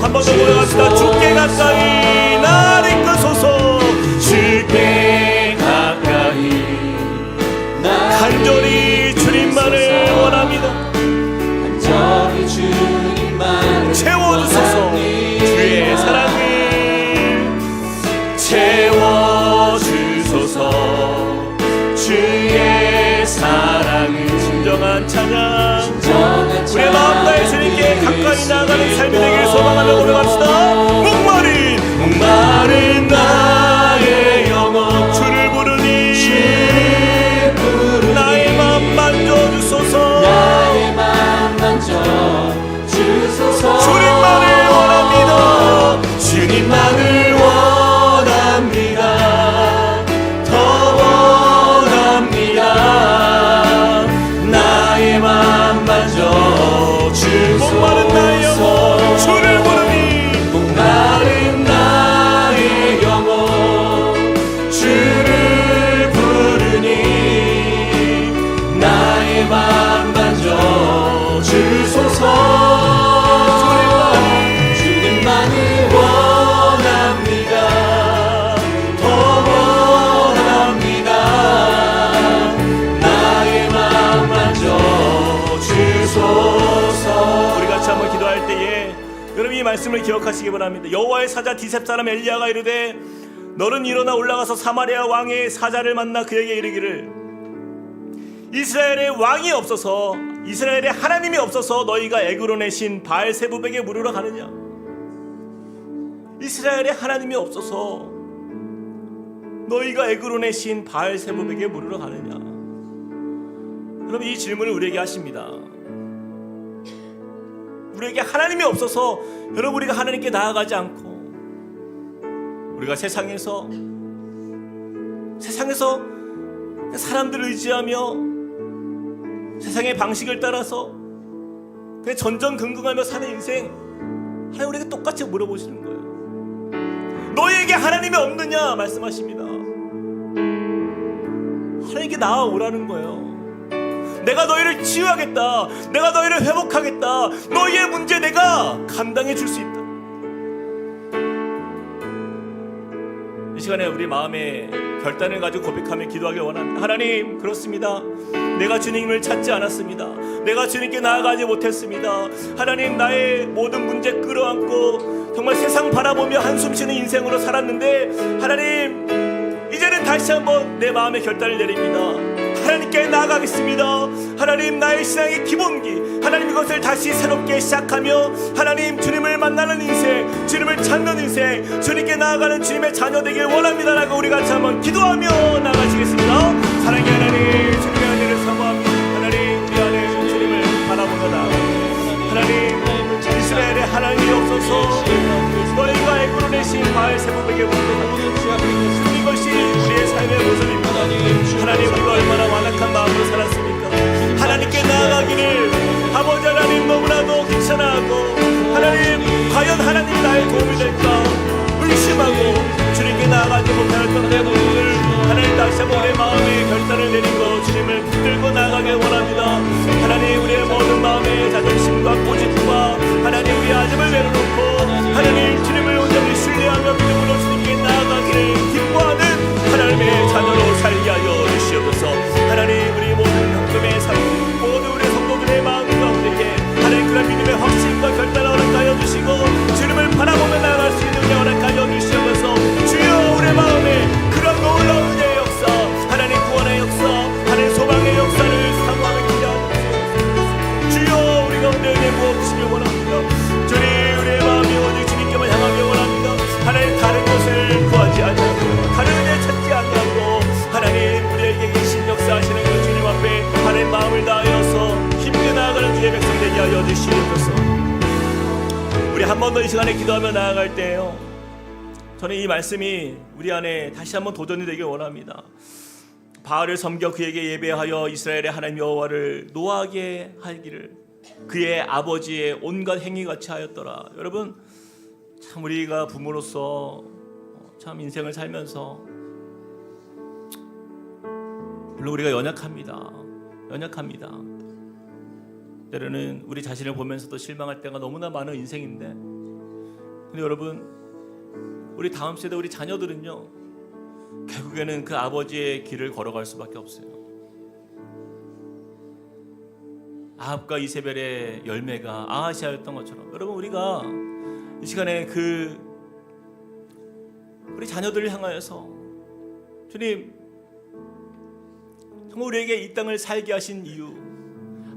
한 번 더 고백합시다. 주께 가까이 날 이끄소서. 찬양. 우리의 마음 다해 주님께 가까이 나아가는 삶이 되길 소망하며 고백합시다. 목마른 나의 영혼 주를 부르니 나의 맘 만져주소서. 주님만을 원합니다. 주님만을 원합니다. 더 원합니다. 나의 맘 만져주소서. 목마른 나의 영혼 주를 부르니 목마른 나의 영혼 주를 부르니 나의 맘 만져주소서. 이 말씀을 기억하시기 바랍니다. 여호와의 사자 디셉 사람 엘리야가 이르되 너는 일어나 올라가서 사마리아 왕의 사자를 만나 그에게 이르기를 이스라엘의 왕이 없어서 이스라엘의 하나님이 없어서 너희가 에그론의 신 바알세부백에 물으러 가느냐. 이스라엘의 하나님이 없어서 너희가 에그론의 신 바알세부백에 물으러 가느냐. 여러분, 이 질문을 우리에게 하십니다. 우리에게 하나님이 없어서 여러분 우리가 하나님께 나아가지 않고 우리가 세상에서 사람들을 의지하며 세상의 방식을 따라서 그냥 전전긍긍하며 사는 인생, 하나님 우리에게 똑같이 물어보시는 거예요. 너희에게 하나님이 없느냐 말씀하십니다. 하나님께 나아오라는 거예요. 내가 너희를 치유하겠다. 내가 너희를 회복하겠다. 너희의 문제 내가 감당해 줄 수 있다. 이 시간에 우리 마음에 결단을 가지고 고백하며 기도하길 원합니다. 하나님, 그렇습니다. 내가 주님을 찾지 않았습니다. 내가 주님께 나아가지 못했습니다. 하나님, 나의 모든 문제 끌어안고 정말 세상 바라보며 한숨 쉬는 인생으로 살았는데 하나님, 이제는 다시 한번 내 마음의 결단을 내립니다. 하나님께 나아가겠습니다. 하나님, 나의 신앙의 기본기, 하나님 이것을 다시 새롭게 시작하며 하나님 주님을 만나는 인생, 주님을 찾는 인생, 주님께 나아가는 주님의 자녀 되길 원합니다 라고 우리 같이 한번 기도하며 나가시겠습니다. 사랑의 하나님, 주님의 은혜를 사모합니다. 하나님, 우리 안에 주님을 바라보며 나아갑니다. 하나님, 이스라엘의 하나님이 없어서 너희가 에그론의 신 바알세부백에 물러갑니다. 이것이 우리의 삶의 모습입니다. 하나님, 우리가 얼마나 완악한 마음으로 살았습니까? 하나님께 나아가기를 아버지 하나님 너무나도 귀찮아하고 하나님, 과연 하나님이 나의 도움이 될까 의심하고 주님께 나아가지 못하였던 내 모습을 하나님 다시 한번 우리의 마음에 결단을 내리고 주님을 붙들고 나아가길 원합니다. 하나님, 우리의 모든 마음의 자존심과 고집과 하나님 우리의 아픔을 내려놓고 하나님 주님을 온전히 신뢰하며 믿음으로 주님께 나아가기를 기뻐하는 하나님의 자녀로 살게 하여 주시옵소서. 하나님, 우리 모든 성도의 삶, 모든 우리 성도들의 마음 가운데 하나님 그런 믿음의 확신과 결단을 허락하여 주시고 주님을 바라보며 나아갈 수 있는 은혜 허락하여 주시옵소서. 주여, 우리의 마음에 그런 놀라운 은혜의 역사, 하나님 구원의 역사, 하나님 소망의 역사를 사모하며 기도하옵소서. 주여, 우리 가운데 은혜 부어주시길 원합니다. 주님, 우리의 마음이 오직 주님께만 향하길 원합니다. 하나님, 다른 것을 구하지 않고 다른 은혜 찾지 않고 하나님 우리에게 계신 역사하시는 그 주님 앞에 하나님 마음을 다하여서 힘있게 나아가는 주의 백성 되게 하여 주시옵소서. 우리 한 번 더 이 시간에 기도하며 나아갈 때에요, 저는 이 말씀이 우리 안에 다시 한번 도전이 되길 원합니다. 바알을 섬겨 그에게 예배하여 이스라엘의 하나님 여호와를 노하게 하기를 그의 아버지의 온갖 행위같이 하였더라. 여러분, 참 우리가 부모로서 참 인생을 살면서 물론 우리가 연약합니다. 때로는 우리 자신을 보면서도 실망할 때가 너무나 많은 인생인데, 근데 여러분, 우리 다음 세대 우리 자녀들은요 결국에는 그 아버지의 길을 걸어갈 수밖에 없어요. 아합과 이세벨의 열매가 아하시아였던 것처럼 여러분, 우리가 이 시간에 우리 자녀들을 향하여서 주님, 정말 우리에게 이 땅을 살게 하신 이유,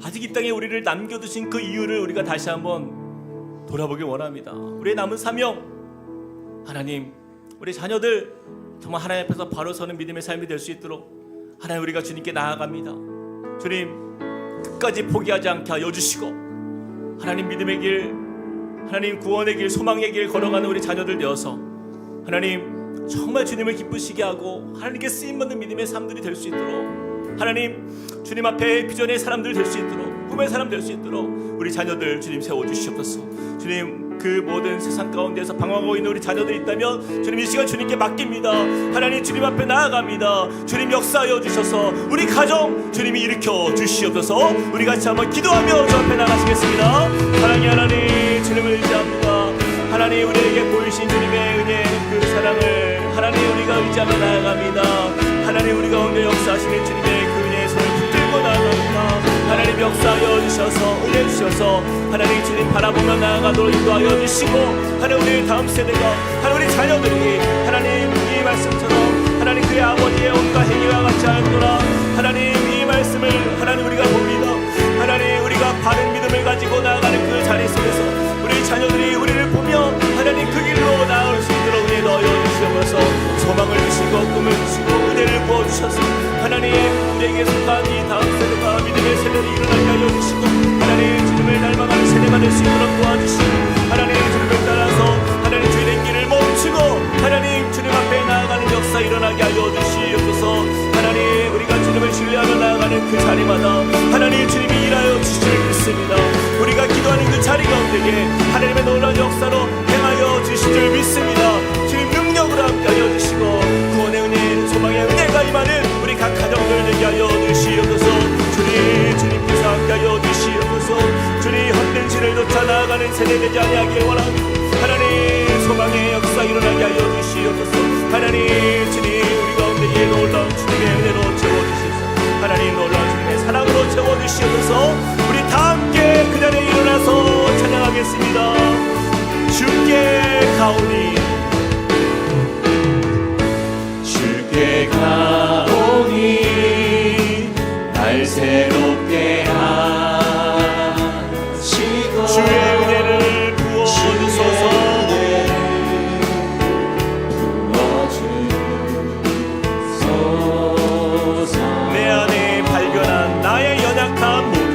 아직 이 땅에 우리를 남겨두신 그 이유를 우리가 다시 한번 돌아보길 원합니다. 우리의 남은 사명, 하나님, 우리 자녀들 정말 하나님 앞에서 바로 서는 믿음의 삶이 될 수 있도록 하나님, 우리가 주님께 나아갑니다. 주님, 끝까지 포기하지 않게 하여 주시고 하나님, 믿음의 길, 하나님, 구원의 길, 소망의 길 걸어가는 우리 자녀들 되어서 하나님, 정말 주님을 기쁘시게 하고 하나님께 쓰임받는 믿음의 삶들이 될 수 있도록, 하나님, 주님 앞에 비전의 사람들 될 수 있도록, 꿈의 사람 될 수 있도록 우리 자녀들 주님 세워주시옵소서. 주님, 그 모든 세상 가운데서 방황하고 있는 우리 자녀들이 있다면 주님, 이 시간 주님께 맡깁니다. 하나님, 주님 앞에 나아갑니다. 주님 역사하여 주셔서 우리 가정 주님이 일으켜 주시옵소서. 우리 같이 한번 기도하며 주 앞에 나가시겠습니다. 사랑의 하나님, 주님을 의지합니다. 하나님, 우리에게 보이신 주님의 은혜, 그 사랑을 하나님 우리가 의지하며 나아갑니다. 하나님, 우리 가운데 역사하시는 주님의 그 은혜의 손을 붙들고 나아갑니다. 하나님, 역사하여 주셔서 은혜 주셔서 하나님, 주님 바라보며 나아가도록 인도하여 주시고, 하나님, 우리 다음 세대가, 하나님, 우리 자녀들이 하나님 이 말씀처럼 하나님 그의 아버지의 온갖 행위와 같이 하였노라. 하나님, 이 말씀을 하나님 우리가 봅니다. 하나님, 우리가 바른 믿음을 가지고 나아가는 그 자리 속에서 우리 자녀들이 우리를 보며 하나님 그 길로 나아올 수 있도록 은혜 넣어 주시옵소서. 소망을 주시고 꿈을 주시고 은혜를 부어주셔서 하나님, 우리에게 속한 이 다음 세대가 믿음의 세대를 일어나게 하여 주시고, 하나님, 주님을 닮아가는 세대가 될 수 있도록 도와주시고, 하나님, 주님을 따라서 하나님 주인의 길을 멈추고 하나님 주님 앞에 나아가는 역사 일어나게 하여 주시옵소서. 하나님, 우리가 주님을 신뢰하며 나아가는 그 자리마다 하나님 주님이 일하여 주시길 믿습니다. 우리가 기도하는 그 자리 가운데에 하나님의 놀라운 역사로 행하여 주실 줄 믿습니다. 주님 능력으로 함께하여 주시고 구원의 은혜, 소망의 은혜가 임하는 우리 각 가정들 되게 하여 주시옵소서. 주님께서 함께하여 주시옵소서. 주님, 헛된 신을 쫓아 나아가는 세대 되지 아니하길 원합니다. 하나님, 소망의 역사 일어나게 하여 주시옵소서. 하나님, 주님, 우리 가운데에 놀라운 주님의 은혜로 채워주시옵소서. 하나님, 놀라운 주님의 사랑으로 채워주시옵소서. 우리 다 함께 그 자리에 일어나서 찬양하겠습니다. 주께 가오니, 주께 가오니, 날 새롭게 하시고 주의 은혜를 부어주소서. 내 안에 발견한 나의 연약함 모두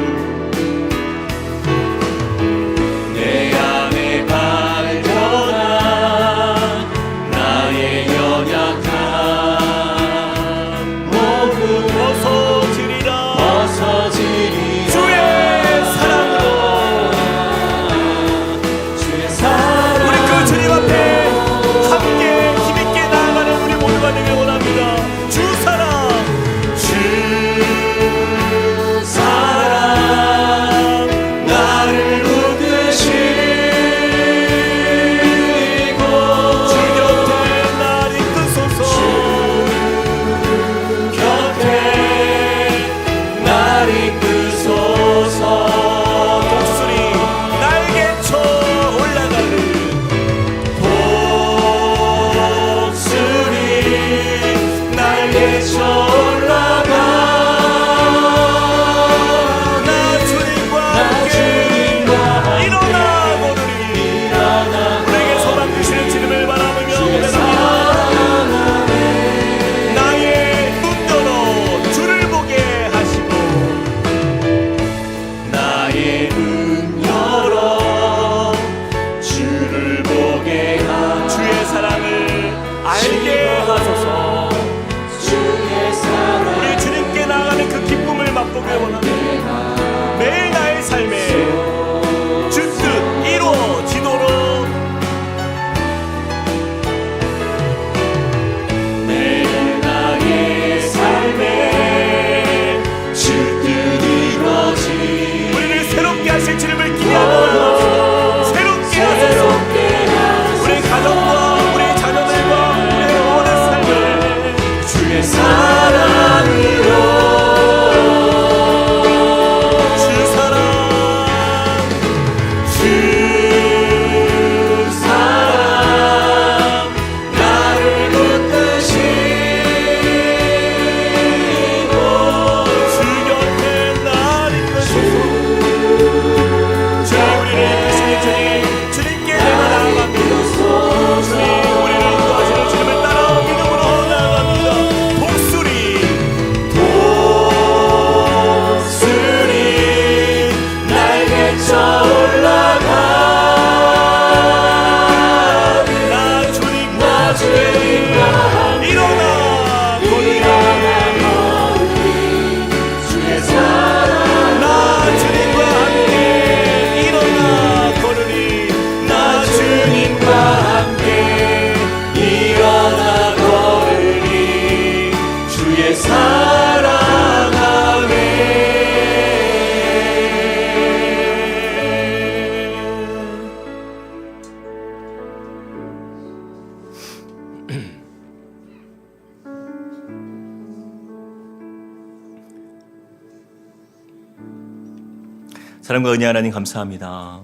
사랑과 은혜 하나님 감사합니다.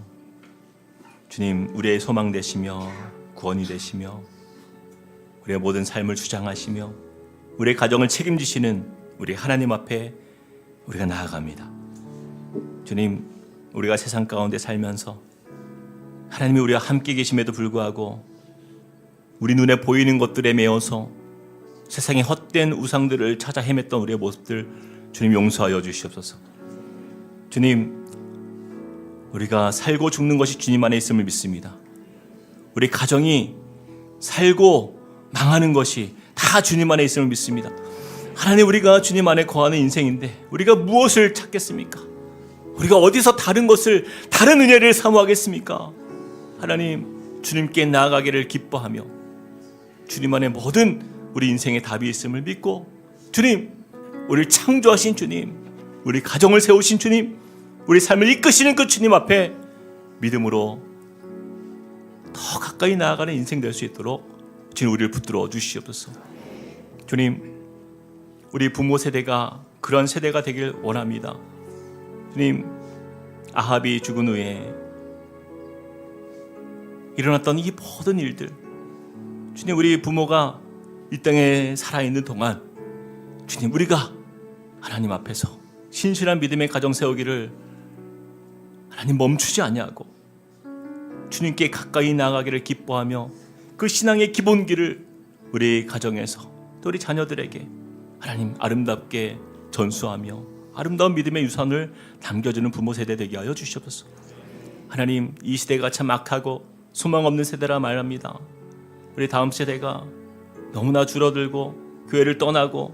주님, 우리의 소망 되시며 구원이 되시며 우리의 모든 삶을 주장하시며 우리의 가정을 책임지시는 우리 하나님 앞에 우리가 나아갑니다. 주님, 우리가 세상 가운데 살면서 하나님이 우리와 함께 계심에도 불구하고 우리 눈에 보이는 것들에 매여서 세상의 헛된 우상들을 찾아 헤맸던 우리의 모습들 주님 용서하여 주시옵소서. 주님, 우리가 살고 죽는 것이 주님 안에 있음을 믿습니다. 우리 가정이 살고 망하는 것이 다 주님 안에 있음을 믿습니다. 하나님, 우리가 주님 안에 거하는 인생인데 우리가 무엇을 찾겠습니까? 우리가 어디서 다른 것을, 다른 은혜를 사모하겠습니까? 하나님, 주님께 나아가기를 기뻐하며 주님 안에 모든 우리 인생의 답이 있음을 믿고, 주님, 우리를 창조하신 주님, 우리 가정을 세우신 주님, 우리 삶을 이끄시는 그 주님 앞에 믿음으로 더 가까이 나아가는 인생 될 수 있도록 주님 우리를 붙들어 주시옵소서. 주님, 우리 부모 세대가 그런 세대가 되길 원합니다. 주님, 아합이 죽은 후에 일어났던 이 모든 일들, 주님, 우리 부모가 이 땅에 살아있는 동안 주님, 우리가 하나님 앞에서 신실한 믿음의 가정 세우기를 하나님 멈추지 아니하고 주님께 가까이 나아가기를 기뻐하며 그 신앙의 기본기를 우리 가정에서 또 우리 자녀들에게 하나님 아름답게 전수하며 아름다운 믿음의 유산을 남겨주는 부모 세대 되게 하여 주시옵소서. 하나님, 이 시대가 참 악하고 소망 없는 세대라 말합니다. 우리 다음 세대가 너무나 줄어들고 교회를 떠나고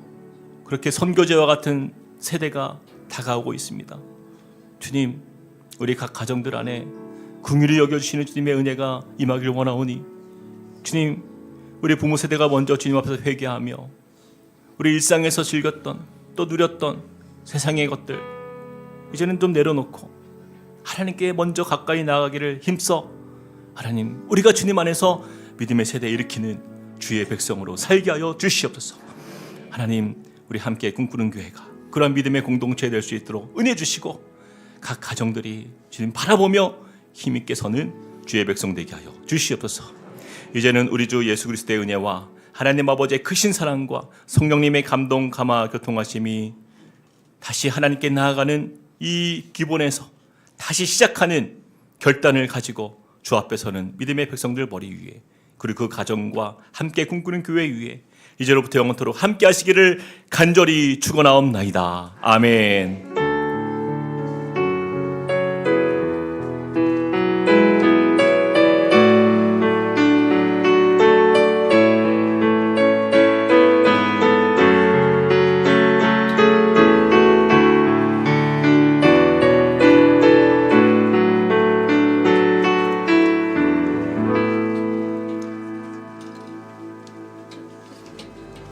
그렇게 선교제와 같은 세대가 다가오고 있습니다. 주님, 우리 각 가정들 안에 긍휼히 여겨주시는 주님의 은혜가 임하기를 원하오니, 주님, 우리 부모 세대가 먼저 주님 앞에서 회개하며 우리 일상에서 즐겼던 또 누렸던 세상의 것들 이제는 좀 내려놓고 하나님께 먼저 가까이 나아가기를 힘써 하나님, 우리가 주님 안에서 믿음의 세대 일으키는 주의 백성으로 살게 하여 주시옵소서. 하나님, 우리 함께 꿈꾸는 교회가 그런 믿음의 공동체 될 수 있도록 은혜 주시고 각 가정들이 주님 바라보며 힘있게 서는 주의 백성 되게 하여 주시옵소서. 이제는 우리 주 예수 그리스도의 은혜와 하나님 아버지의 크신 사랑과 성령님의 감동 감화 교통하심이 다시 하나님께 나아가는 이 기본에서 다시 시작하는 결단을 가지고 주 앞에 서는 믿음의 백성들 머리 위에, 그리고 그 가정과 함께 꿈꾸는 교회 위에 이제로부터 영원토록 함께 하시기를 간절히 축원하옵나이다. 아멘.